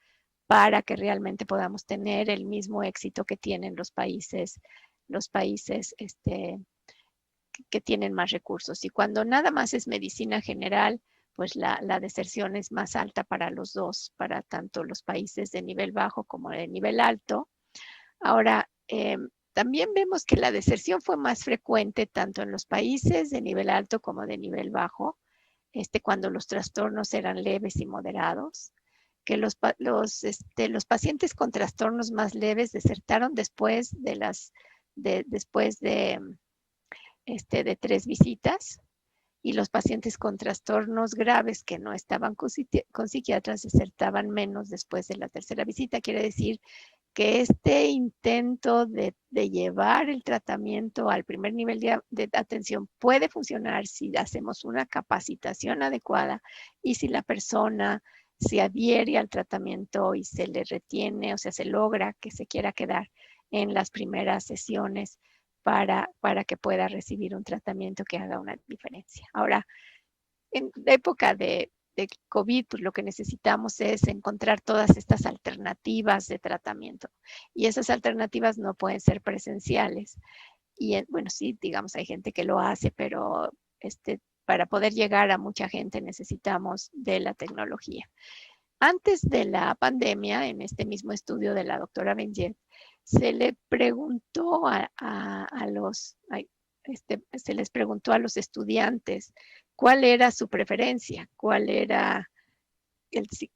para que realmente podamos tener el mismo éxito que tienen los países que tienen más recursos. Y cuando nada más es medicina general, pues la deserción es más alta para los dos, para tanto los países de nivel bajo como de nivel alto. Ahora, también vemos que la deserción fue más frecuente tanto en los países de nivel alto como de nivel bajo, cuando los trastornos eran leves y moderados, que los pacientes con trastornos más leves desertaron después de 3 visitas, y los pacientes con trastornos graves que no estaban con psiquiatras desertaban menos después de la tercera visita. Quiere decir que este intento de llevar el tratamiento al primer nivel de atención puede funcionar si hacemos una capacitación adecuada y si la persona se adhiere al tratamiento y se le retiene, o sea, se logra que se quiera quedar en las primeras sesiones para que pueda recibir un tratamiento que haga una diferencia. Ahora, en la época de COVID, pues lo que necesitamos es encontrar todas estas alternativas de tratamiento. Y esas alternativas no pueden ser presenciales. Y bueno, sí, digamos, hay gente que lo hace, pero para poder llegar a mucha gente necesitamos de la tecnología. Antes de la pandemia, en este mismo estudio de la doctora Benjet, se le preguntó se les preguntó a los estudiantes cuál era su preferencia,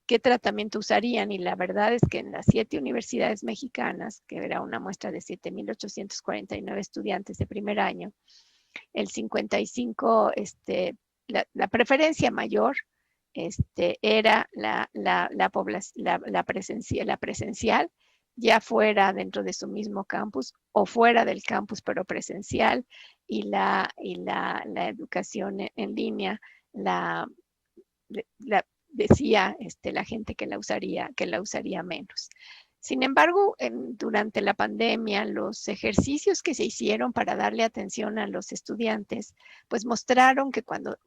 qué tratamiento usarían, y la verdad es que en las 7 universidades mexicanas, que era una muestra de 7,849 estudiantes de primer año, el 55, la preferencia mayor era la presencial, ya fuera dentro de su mismo campus o fuera del campus, pero presencial, y la educación en línea decía la gente que la usaría menos. Sin embargo, durante la pandemia, los ejercicios que se hicieron para darle atención a los estudiantes, pues mostraron que cuando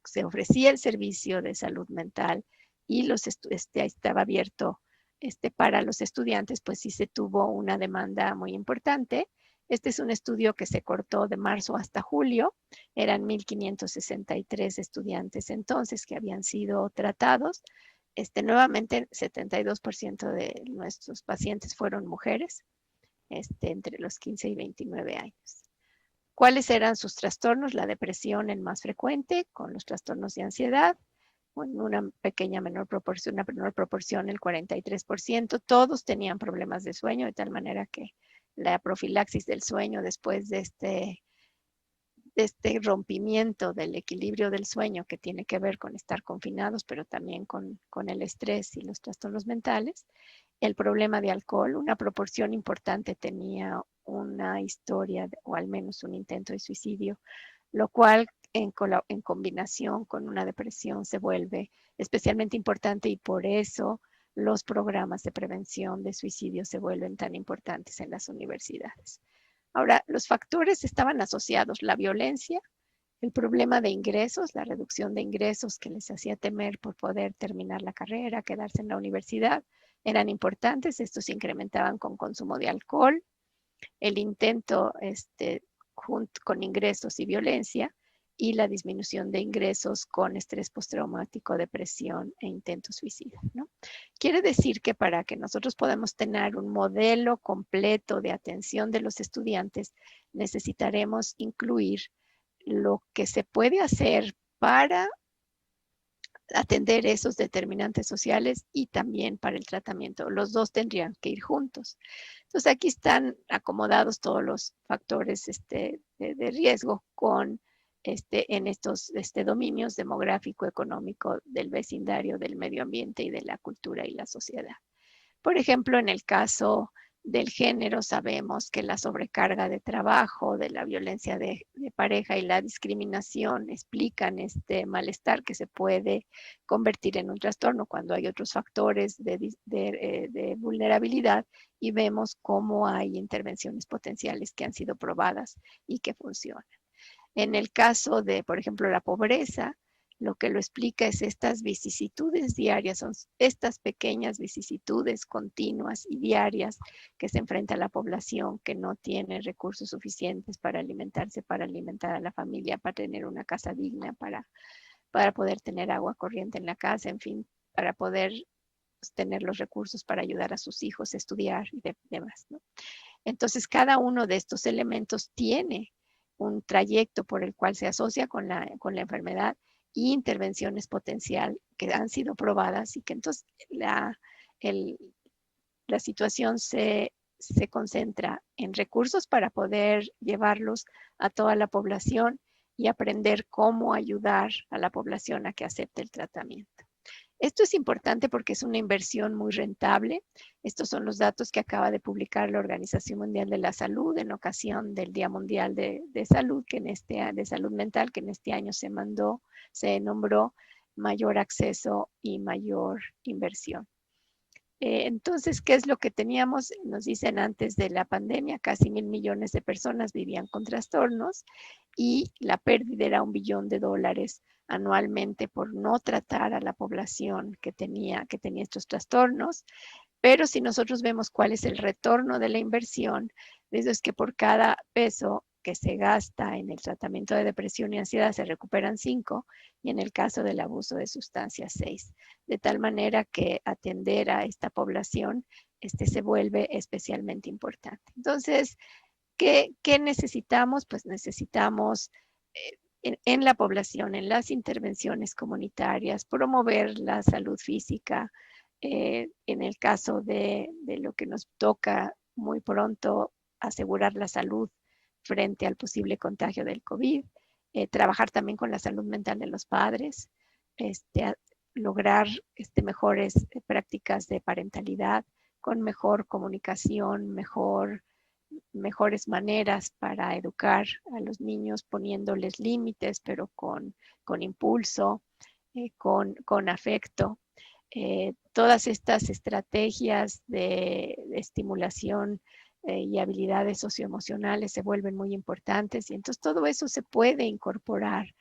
se ofrecía el servicio de salud mental y estaba abierto para los estudiantes, pues sí se tuvo una demanda muy importante. Este es un estudio que se cortó de marzo hasta julio. Eran 1,563 estudiantes entonces que habían sido tratados. Nuevamente, 72% de nuestros pacientes fueron mujeres, entre los 15 y 29 años. ¿Cuáles eran sus trastornos? La depresión, el más frecuente, con los trastornos de ansiedad, con una menor proporción, el 43%. Todos tenían problemas de sueño, de tal manera que la profilaxis del sueño después de este rompimiento del equilibrio del sueño, que tiene que ver con estar confinados, pero también con el estrés y los trastornos mentales. El problema de alcohol, una proporción importante tenía una historia o al menos un intento de suicidio, lo cual en combinación con una depresión se vuelve especialmente importante, y por eso los programas de prevención de suicidio se vuelven tan importantes en las universidades. Ahora, los factores estaban asociados: la violencia, el problema de ingresos, la reducción de ingresos que les hacía temer por poder terminar la carrera, quedarse en la universidad, eran importantes. Estos se incrementaban con consumo de alcohol, el intento junto con ingresos y violencia, y la disminución de ingresos con estrés postraumático, depresión e intento suicida, ¿no? Quiere decir que para que nosotros podamos tener un modelo completo de atención de los estudiantes, necesitaremos incluir lo que se puede hacer para atender esos determinantes sociales y también para el tratamiento. Los dos tendrían que ir juntos. Entonces aquí están acomodados todos los factores de riesgo en estos dominios demográfico, económico, del vecindario, del medio ambiente y de la cultura y la sociedad. Por ejemplo, en el caso del género, sabemos que la sobrecarga de trabajo, de la violencia de pareja y la discriminación explican este malestar que se puede convertir en un trastorno cuando hay otros factores de vulnerabilidad y vemos cómo hay intervenciones potenciales que han sido probadas y que funcionan. En el caso de, por ejemplo, la pobreza, lo que lo explica es estas vicisitudes diarias, son estas pequeñas vicisitudes continuas y diarias que se enfrenta la población que no tiene recursos suficientes para alimentarse, para alimentar a la familia, para tener una casa digna, para poder tener agua corriente en la casa, en fin, para poder tener los recursos para ayudar a sus hijos a estudiar y demás, ¿no? Entonces, cada uno de estos elementos tiene un trayecto por el cual se asocia con la enfermedad y intervenciones potencial que han sido probadas y que entonces la situación se concentra en recursos para poder llevarlos a toda la población y aprender cómo ayudar a la población a que acepte el tratamiento. Esto es importante porque es una inversión muy rentable. Estos son los datos que acaba de publicar la Organización Mundial de la Salud en ocasión del Día Mundial de Salud, de salud mental, que en este año se nombró mayor acceso y mayor inversión. Entonces, ¿qué es lo que teníamos? Nos dicen antes de la pandemia, casi 1.000 millones de personas vivían con trastornos y la pérdida era $1 billón anualmente por no tratar a la población que tenía estos trastornos. Pero si nosotros vemos cuál es el retorno de la inversión, eso es que por cada peso que se gasta en el tratamiento de depresión y ansiedad se recuperan 5 y en el caso del abuso de sustancias 6. De tal manera que atender a esta población se vuelve especialmente importante. Entonces, ¿qué necesitamos? Pues necesitamos en la población, en las intervenciones comunitarias, promover la salud física. En el caso de lo que nos toca muy pronto, asegurar la salud frente al posible contagio del COVID, trabajar también con la salud mental de los padres, lograr mejores prácticas de parentalidad, con mejor comunicación, mejores maneras para educar a los niños, poniéndoles límites, pero con impulso, con afecto. Todas estas estrategias de estimulación y habilidades socioemocionales se vuelven muy importantes y entonces todo eso se puede incorporar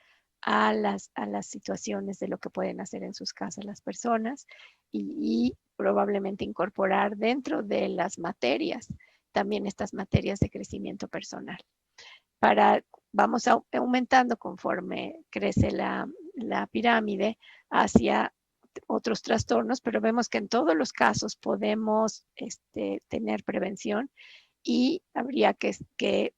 a las situaciones de lo que pueden hacer en sus casas las personas y probablemente incorporar dentro de las materias también estas materias de crecimiento personal. Vamos aumentando conforme crece la pirámide hacia otros trastornos, pero vemos que en todos los casos podemos tener prevención y habría que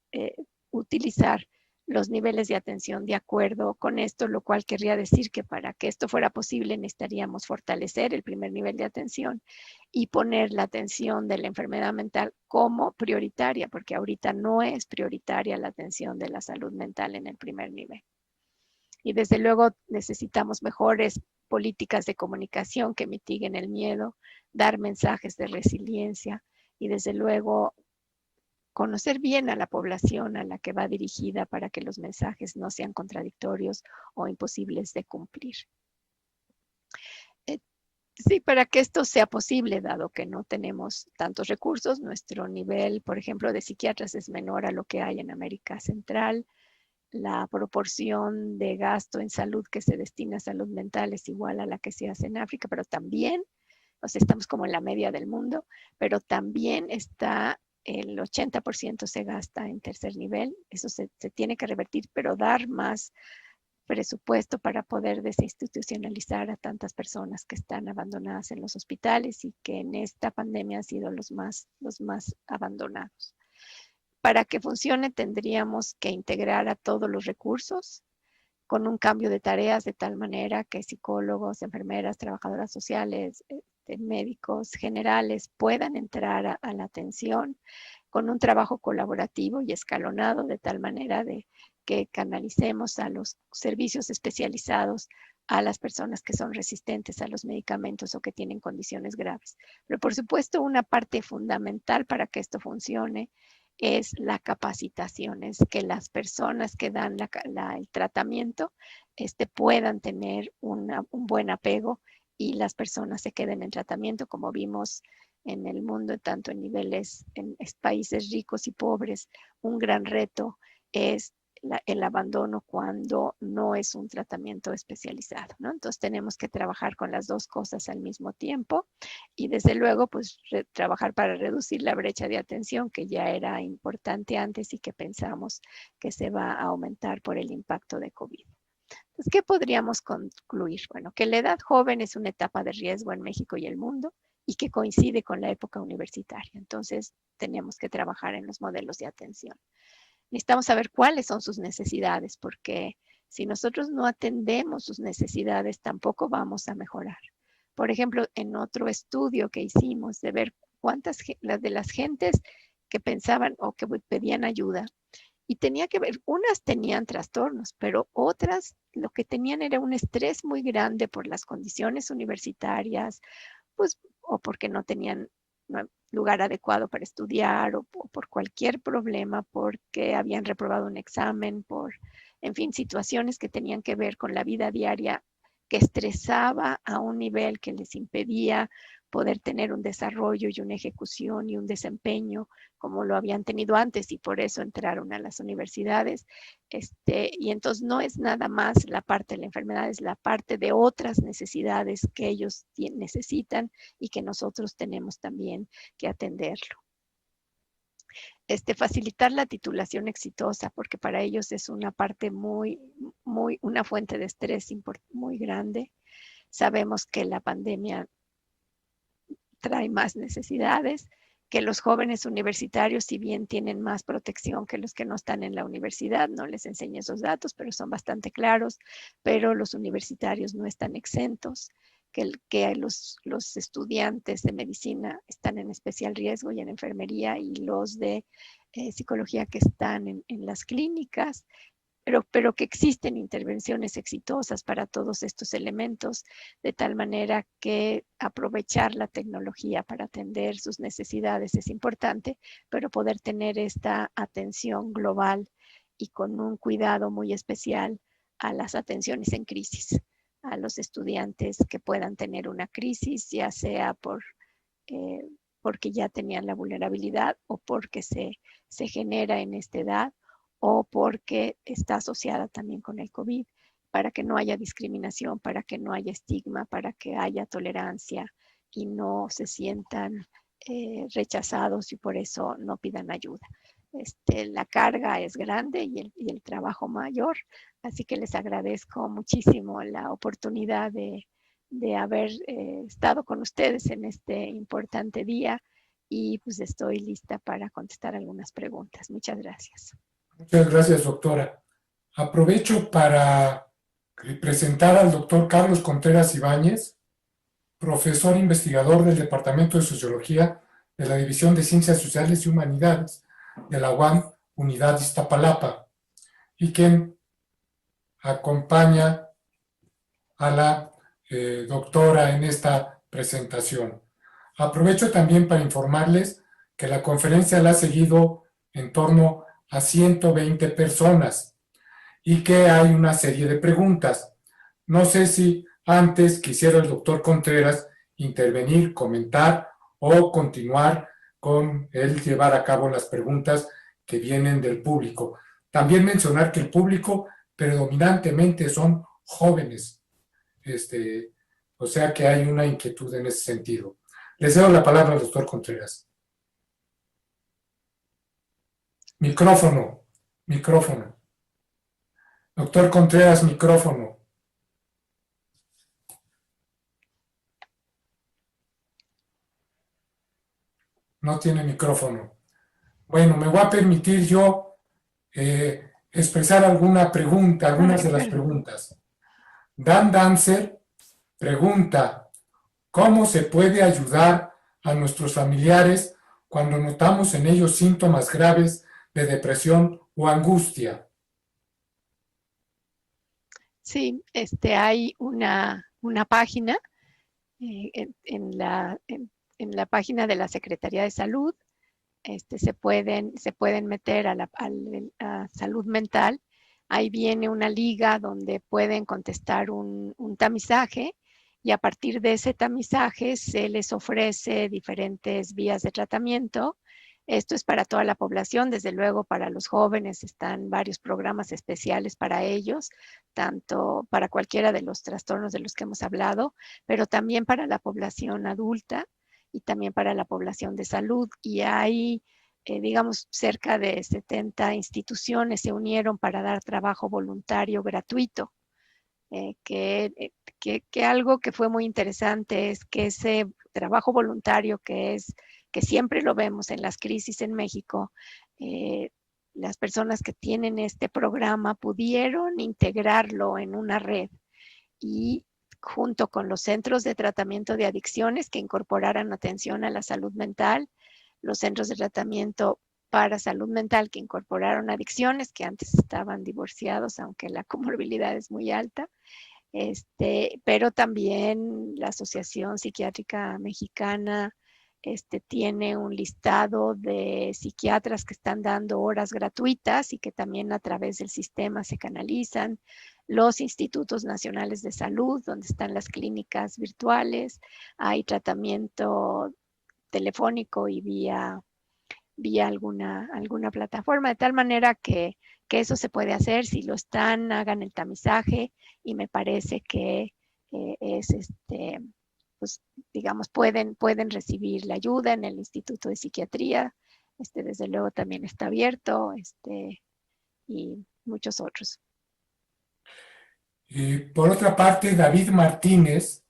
utilizar los niveles de atención de acuerdo con esto, lo cual querría decir que para que esto fuera posible necesitaríamos fortalecer el primer nivel de atención y poner la atención de la enfermedad mental como prioritaria, porque ahorita no es prioritaria la atención de la salud mental en el primer nivel. Y desde luego necesitamos mejores políticas de comunicación que mitiguen el miedo, dar mensajes de resiliencia y desde luego conocer bien a la población a la que va dirigida para que los mensajes no sean contradictorios o imposibles de cumplir. Sí, para que esto sea posible, dado que no tenemos tantos recursos, nuestro nivel, por ejemplo, de psiquiatras es menor a lo que hay en América Central. La proporción de gasto en salud que se destina a salud mental es igual a la que se hace en África, pero también, o sea, estamos como en la media del mundo, pero también está el 80% se gasta en tercer nivel. Eso se tiene que revertir, pero dar más presupuesto para poder desinstitucionalizar a tantas personas que están abandonadas en los hospitales y que en esta pandemia han sido los más abandonados. Para que funcione tendríamos que integrar a todos los recursos con un cambio de tareas de tal manera que psicólogos, enfermeras, trabajadoras sociales, médicos generales puedan entrar a la atención con un trabajo colaborativo y escalonado de tal manera de que canalicemos a los servicios especializados a las personas que son resistentes a los medicamentos o que tienen condiciones graves. Pero por supuesto, una parte fundamental para que esto funcione es la capacitación, es que las personas que dan el tratamiento puedan tener un buen apego y las personas se queden en tratamiento, como vimos en el mundo, tanto en niveles, en países ricos y pobres. Un gran reto es el abandono cuando no es un tratamiento especializado, ¿no? Entonces tenemos que trabajar con las dos cosas al mismo tiempo y desde luego pues trabajar para reducir la brecha de atención que ya era importante antes y que pensamos que se va a aumentar por el impacto de COVID. Entonces, ¿qué podríamos concluir? Bueno, que la edad joven es una etapa de riesgo en México y el mundo y que coincide con la época universitaria. Entonces, tenemos que trabajar en los modelos de atención. Necesitamos saber cuáles son sus necesidades, porque si nosotros no atendemos sus necesidades, tampoco vamos a mejorar. Por ejemplo, en otro estudio que hicimos de ver cuántas de las gentes que pensaban o que pedían ayuda, y tenía que ver, unas tenían trastornos, pero otras lo que tenían era un estrés muy grande por las condiciones universitarias, pues, o porque no tenían lugar adecuado para estudiar o por cualquier problema, porque habían reprobado un examen, en fin, situaciones que tenían que ver con la vida diaria que estresaba a un nivel que les impedía poder tener un desarrollo y una ejecución y un desempeño como lo habían tenido antes y por eso entraron a las universidades. Y entonces no es nada más la parte de la enfermedad, es la parte de otras necesidades que ellos necesitan y que nosotros tenemos también que atenderlo. Facilitar la titulación exitosa, porque para ellos es una parte una fuente de estrés muy grande. Sabemos que la pandemia trae más necesidades, que los jóvenes universitarios, si bien tienen más protección que los que no están en la universidad, no les enseño esos datos, pero son bastante claros, pero los universitarios no están exentos, que los estudiantes de medicina están en especial riesgo y en enfermería y los de psicología que están en las clínicas, pero que existen intervenciones exitosas para todos estos elementos, de tal manera que aprovechar la tecnología para atender sus necesidades es importante, pero poder tener esta atención global y con un cuidado muy especial a las atenciones en crisis, a los estudiantes que puedan tener una crisis, ya sea porque ya tenían la vulnerabilidad o porque se genera en esta edad, o porque está asociada también con el COVID, para que no haya discriminación, para que no haya estigma, para que haya tolerancia y no se sientan rechazados y por eso no pidan ayuda. La carga es grande y el trabajo mayor, así que les agradezco muchísimo la oportunidad de haber estado con ustedes en este importante día y pues estoy lista para contestar algunas preguntas. Muchas gracias. Muchas gracias, doctora. Aprovecho para presentar al doctor Carlos Contreras Ibáñez, profesor investigador del Departamento de Sociología de la División de Ciencias Sociales y Humanidades de la UAM, Unidad Iztapalapa, y quien acompaña a la doctora en esta presentación. Aprovecho también para informarles que la conferencia la ha seguido en torno a 120 personas y que hay una serie de preguntas. No sé si antes quisiera el doctor Contreras intervenir, comentar o continuar con él llevar a cabo las preguntas que vienen del público. También mencionar que el público predominantemente son jóvenes, o sea que hay una inquietud en ese sentido. Le cedo la palabra al doctor Contreras. Micrófono. Doctor Contreras, micrófono. No tiene micrófono. Bueno, me voy a permitir yo expresar algunas de las preguntas. Dan Dancer pregunta, ¿cómo se puede ayudar a nuestros familiares cuando notamos en ellos síntomas graves de depresión o angustia? Sí, hay una página en la página de la Secretaría de Salud. Se pueden meter a salud mental. Ahí viene una liga donde pueden contestar un tamizaje, y a partir de ese tamizaje se les ofrece diferentes vías de tratamiento. Esto es para toda la población, desde luego para los jóvenes están varios programas especiales para ellos, tanto para cualquiera de los trastornos de los que hemos hablado, pero también para la población adulta y también para la población de salud. Y hay, digamos, cerca de 70 instituciones se unieron para dar trabajo voluntario gratuito. Que algo que fue muy interesante es que ese trabajo voluntario que siempre lo vemos en las crisis en México, las personas que tienen este programa pudieron integrarlo en una red y junto con los centros de tratamiento de adicciones que incorporaran atención a la salud mental, los centros de tratamiento para salud mental que incorporaron adicciones que antes estaban divorciados, aunque la comorbilidad es muy alta, pero también la Asociación Psiquiátrica Mexicana tiene un listado de psiquiatras que están dando horas gratuitas y que también a través del sistema se canalizan. Los institutos nacionales de salud, donde están las clínicas virtuales, hay tratamiento telefónico y vía alguna plataforma, de tal manera que eso se puede hacer. Si lo están, hagan el tamizaje, y me parece que es pues digamos, pueden recibir la ayuda en el Instituto de Psiquiatría, desde luego también está abierto, y muchos otros. Por otra parte, David Martínez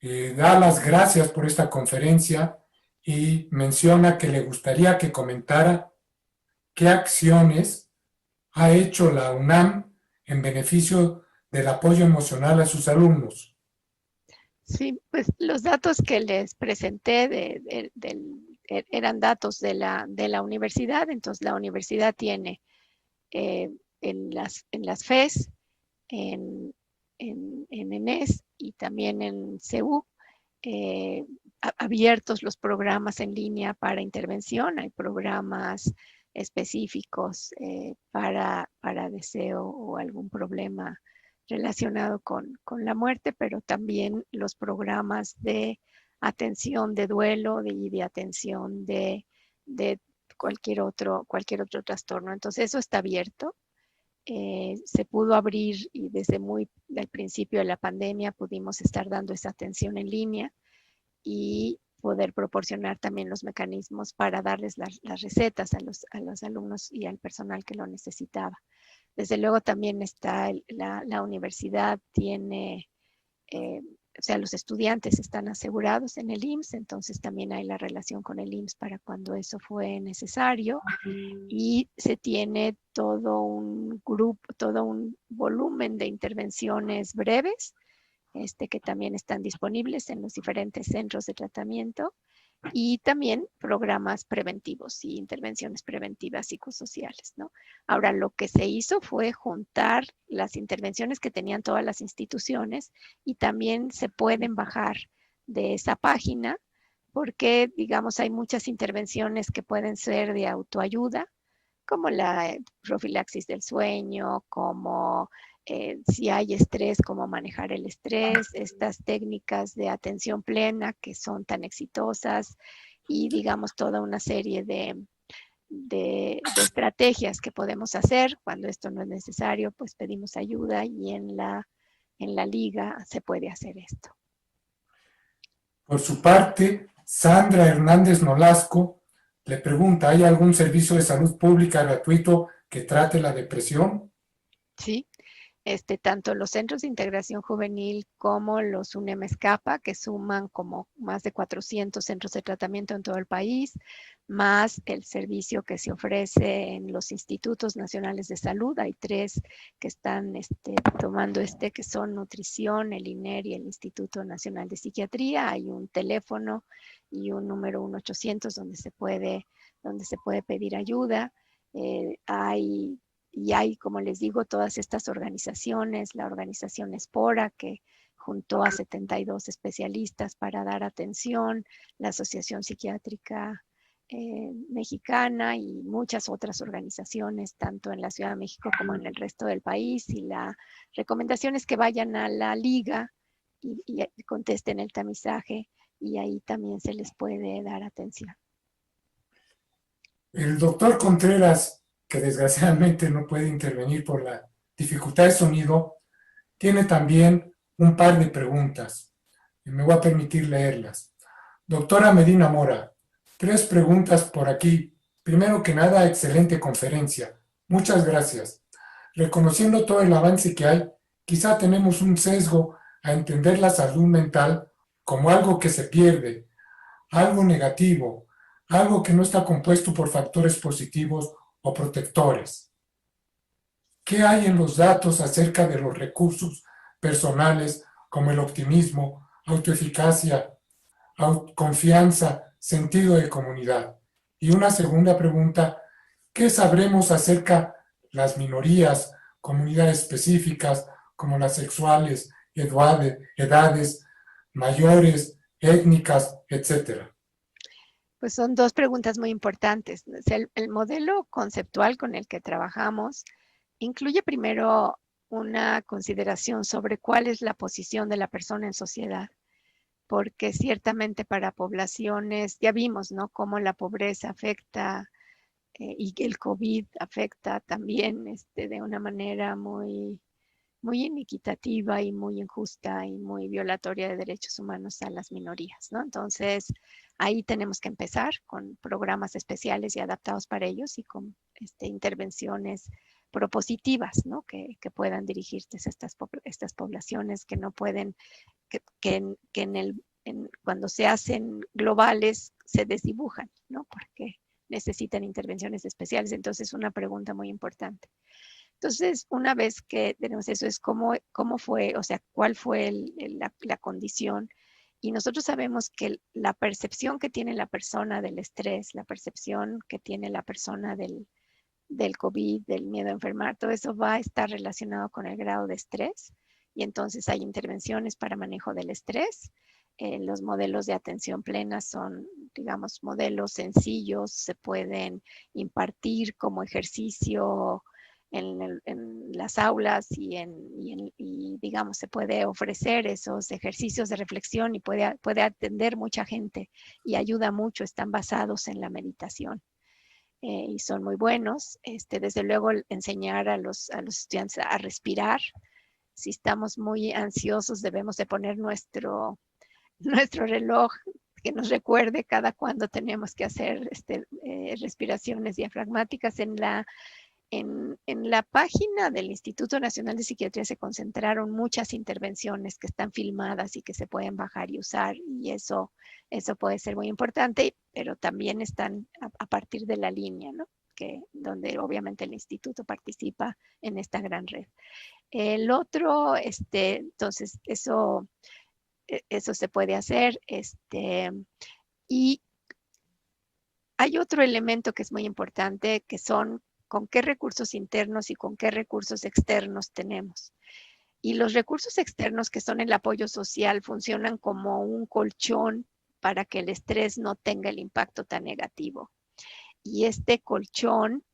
da las gracias por esta conferencia y menciona que le gustaría que comentara qué acciones ha hecho la UNAM en beneficio del apoyo emocional a sus alumnos. Sí, pues los datos que les presenté eran datos de la universidad. Entonces la universidad tiene en las FES, en ENES y también en CEU, abiertos los programas en línea para intervención. Hay programas específicos para deseo o algún problema relacionado con la muerte, pero también los programas de atención de duelo y de atención de cualquier otro trastorno. Entonces eso está abierto. Se pudo abrir y desde muy al principio de la pandemia pudimos estar dando esa atención en línea y poder proporcionar también los mecanismos para darles las recetas a los alumnos y al personal que lo necesitaba. Desde luego también está la universidad tiene, o sea, los estudiantes están asegurados en el IMSS, entonces también hay la relación con el IMSS para cuando eso fue necesario, y se tiene todo un grupo, todo un volumen de intervenciones breves, que también están disponibles en los diferentes centros de tratamiento, y también programas preventivos y intervenciones preventivas psicosociales, ¿no? Ahora, lo que se hizo fue juntar las intervenciones que tenían todas las instituciones, y también se pueden bajar de esa página porque, digamos, hay muchas intervenciones que pueden ser de autoayuda, como la profilaxis del sueño, como si hay estrés, cómo manejar el estrés, estas técnicas de atención plena que son tan exitosas, y digamos toda una serie de estrategias que podemos hacer. Cuando esto no es necesario, pues pedimos ayuda, y en la liga se puede hacer esto. Por su parte, Sandra Hernández Nolasco le pregunta, ¿hay algún servicio de salud pública gratuito que trate la depresión? Sí, tanto los centros de integración juvenil como los UNEM-ESCAPA, que suman como más de 400 centros de tratamiento en todo el país, más el servicio que se ofrece en los institutos nacionales de salud. Hay 3 que están tomando que son nutrición, el INER y el Instituto Nacional de Psiquiatría. Hay un teléfono y un número 1-800 donde se puede pedir ayuda. Y hay, como les digo, todas estas organizaciones, la organización Espora, que juntó a 72 especialistas para dar atención, la Asociación Psiquiátrica Mexicana y muchas otras organizaciones, tanto en la Ciudad de México como en el resto del país. Y la recomendación es que vayan a la liga y contesten el tamizaje, y ahí también se les puede dar atención. El doctor Contreras, que desgraciadamente no puede intervenir por la dificultad de sonido, tiene también un par de preguntas. Y me voy a permitir leerlas. Doctora Medina Mora, 3 preguntas por aquí. Primero que nada, excelente conferencia. Muchas gracias. Reconociendo todo el avance que hay, quizá tenemos un sesgo a entender la salud mental como algo que se pierde, algo negativo, algo que no está compuesto por factores positivos o protectores. ¿Qué hay en los datos acerca de los recursos personales como el optimismo, autoeficacia, confianza, sentido de comunidad? Y una segunda pregunta, ¿qué sabremos acerca de las minorías, comunidades específicas como las sexuales, edades, mayores, étnicas, etcétera? Pues son 2 preguntas muy importantes. El modelo conceptual con el que trabajamos incluye primero una consideración sobre cuál es la posición de la persona en sociedad, porque ciertamente para poblaciones, ya vimos, ¿no?, cómo la pobreza afecta y que el COVID afecta también de una manera muy, muy inequitativa y muy injusta y muy violatoria de derechos humanos a las minorías, ¿no? Entonces, ahí tenemos que empezar con programas especiales y adaptados para ellos y con intervenciones propositivas, ¿no?, que puedan dirigirse a estas poblaciones que no pueden, cuando se hacen globales se desdibujan, ¿no?, porque necesitan intervenciones especiales. Entonces, una pregunta muy importante. Entonces, una vez que tenemos eso, es cómo fue, o sea, cuál fue la condición. Y nosotros sabemos que la percepción que tiene la persona del estrés, la percepción que tiene la persona del COVID, del miedo a enfermar, todo eso va a estar relacionado con el grado de estrés. Y entonces hay intervenciones para manejo del estrés. Los modelos de atención plena son, digamos, modelos sencillos, se pueden impartir como ejercicio en las aulas y, digamos, se puede ofrecer esos ejercicios de reflexión y puede atender mucha gente y ayuda mucho, están basados en la meditación. Y son muy buenos. Desde luego, enseñar a los estudiantes a respirar. Si estamos muy ansiosos, debemos de poner nuestro reloj que nos recuerde cada cuándo tenemos que hacer respiraciones diafragmáticas. En la página del Instituto Nacional de Psiquiatría se concentraron muchas intervenciones que están filmadas y que se pueden bajar y usar, y eso puede ser muy importante, pero también están a partir de la línea, ¿no?, donde obviamente el instituto participa en esta gran red. El otro, entonces, eso se puede hacer. Y hay otro elemento que es muy importante, que son con qué recursos internos y con qué recursos externos tenemos. Y los recursos externos, que son el apoyo social, funcionan como un colchón para que el estrés no tenga el impacto tan negativo. Y este colchón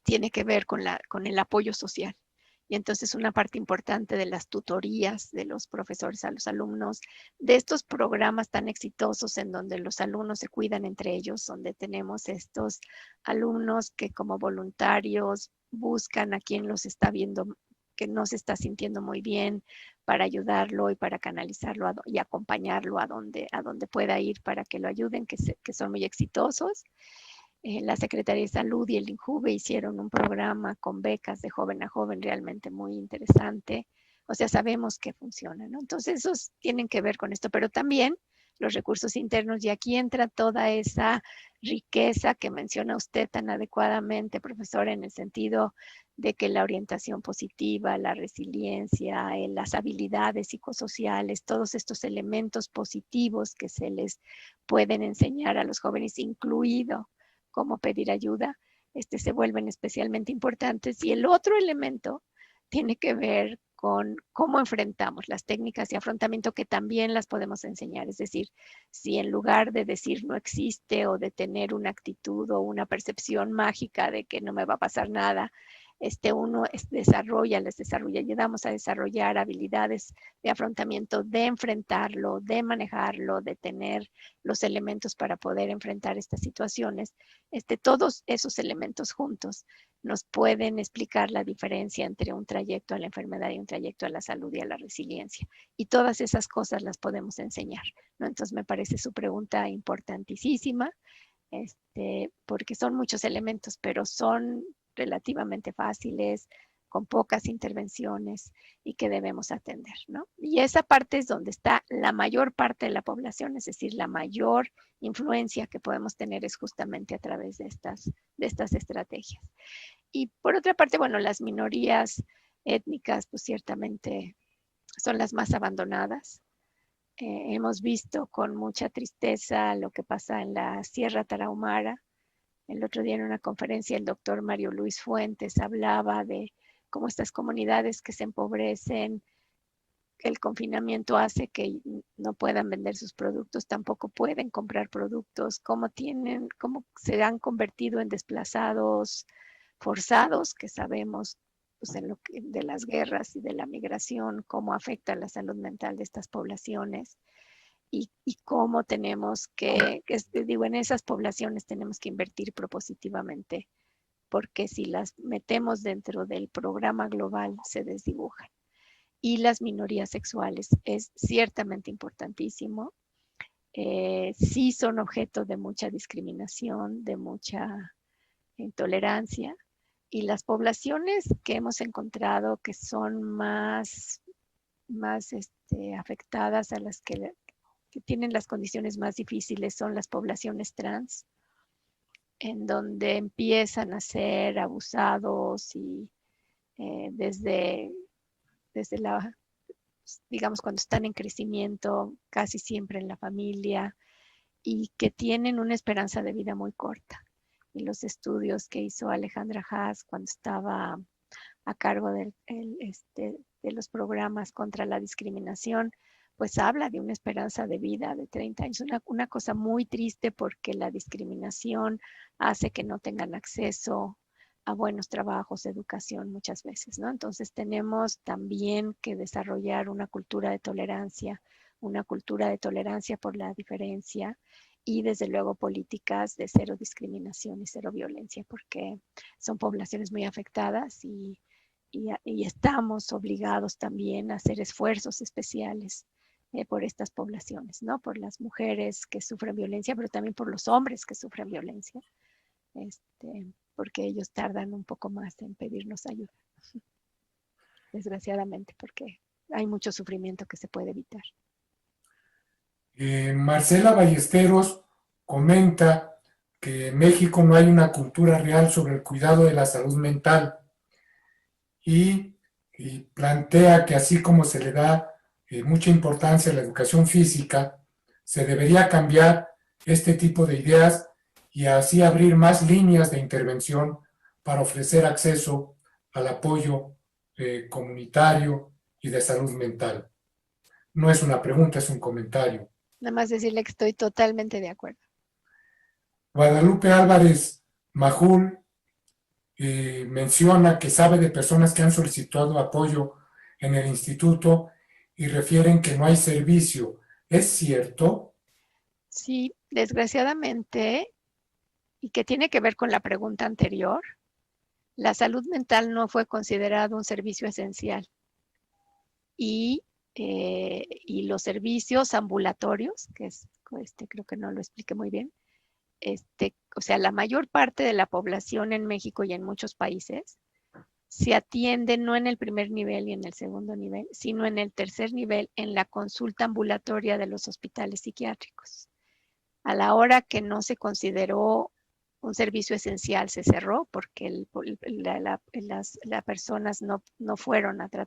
tiene que ver con el apoyo social. Y entonces una parte importante de las tutorías de los profesores a los alumnos, de estos programas tan exitosos en donde los alumnos se cuidan entre ellos, donde tenemos estos alumnos que como voluntarios buscan a quien los está viendo que no se está sintiendo muy bien, para ayudarlo y para canalizarlo y acompañarlo a donde pueda ir para que lo ayuden, que son muy exitosos. La Secretaría de Salud y el INJUVE hicieron un programa con becas de joven a joven realmente muy interesante. O sea, sabemos que funciona, ¿no? Entonces, esos tienen que ver con esto, pero también los recursos internos, y aquí entra toda esa riqueza que menciona usted tan adecuadamente, profesor, en el sentido de que la orientación positiva, la resiliencia, las habilidades psicosociales, todos estos elementos positivos que se les pueden enseñar a los jóvenes, incluido cómo pedir ayuda, se vuelven especialmente importantes. Y el otro elemento tiene que ver con cómo enfrentamos las técnicas de afrontamiento, que también las podemos enseñar. Es decir, si en lugar de decir no existe o de tener una actitud o una percepción mágica de que no me va a pasar nada, uno les desarrolla, ayudamos a desarrollar habilidades de afrontamiento, de enfrentarlo, de manejarlo, de tener los elementos para poder enfrentar estas situaciones. Todos esos elementos juntos nos pueden explicar la diferencia entre un trayecto a la enfermedad y un trayecto a la salud y a la resiliencia. Y todas esas cosas las podemos enseñar, ¿no? Entonces me parece su pregunta importantísima, porque son muchos elementos, pero son relativamente fáciles, con pocas intervenciones y que debemos atender, ¿no? Y esa parte es donde está la mayor parte de la población, es decir, la mayor influencia que podemos tener es justamente a través de estas estrategias. Y por otra parte, bueno, las minorías étnicas, pues ciertamente son las más abandonadas. Hemos visto con mucha tristeza lo que pasa en la Sierra Tarahumara. El otro día en una conferencia el doctor Mario Luis Fuentes hablaba de cómo estas comunidades que se empobrecen, el confinamiento hace que no puedan vender sus productos, tampoco pueden comprar productos, cómo se han convertido en desplazados forzados, que sabemos pues, de las guerras y de la migración, cómo afecta la salud mental de estas poblaciones. Y cómo tenemos digo, en esas poblaciones tenemos que invertir propositivamente, porque si las metemos dentro del programa global se desdibujan. Y las minorías sexuales es ciertamente importantísimo. Sí son objeto de mucha discriminación, de mucha intolerancia, y las poblaciones que hemos encontrado que son más afectadas, a las que tienen las condiciones más difíciles, son las poblaciones trans, en donde empiezan a ser abusados y desde digamos, cuando están en crecimiento, casi siempre en la familia, y que tienen una esperanza de vida muy corta. Y los estudios que hizo Alejandra Haas cuando estaba a cargo de los programas contra la discriminación, pues habla de una esperanza de vida de 30 años. Una cosa muy triste, porque la discriminación hace que no tengan acceso a buenos trabajos, educación muchas veces, ¿no? Entonces tenemos también que desarrollar una cultura de tolerancia por la diferencia, y desde luego políticas de cero discriminación y cero violencia, porque son poblaciones muy afectadas y estamos obligados también a hacer esfuerzos especiales por estas poblaciones, ¿no? Por las mujeres que sufren violencia, pero también por los hombres que sufren violencia, porque ellos tardan un poco más en pedirnos ayuda, desgraciadamente, porque hay mucho sufrimiento que se puede evitar. Marcela Ballesteros comenta que en México no hay una cultura real sobre el cuidado de la salud mental, y plantea que así como se le da mucha importancia a la educación física, se debería cambiar este tipo de ideas y así abrir más líneas de intervención para ofrecer acceso al apoyo comunitario y de salud mental. No es una pregunta, es un comentario. Nada más decirle que estoy totalmente de acuerdo. Guadalupe Álvarez Majul menciona que sabe de personas que han solicitado apoyo en el instituto y refieren que no hay servicio. ¿Es cierto? Sí, desgraciadamente, y que tiene que ver con la pregunta anterior, la salud mental no fue considerado un servicio esencial. Y los servicios ambulatorios, que es, creo que no lo expliqué muy bien, o sea, la mayor parte de la población en México y en muchos países se atiende no en el primer nivel y en el segundo nivel, sino en el tercer nivel, en la consulta ambulatoria de los hospitales psiquiátricos. A la hora que no se consideró un servicio esencial, se cerró porque las personas no fueron a tratar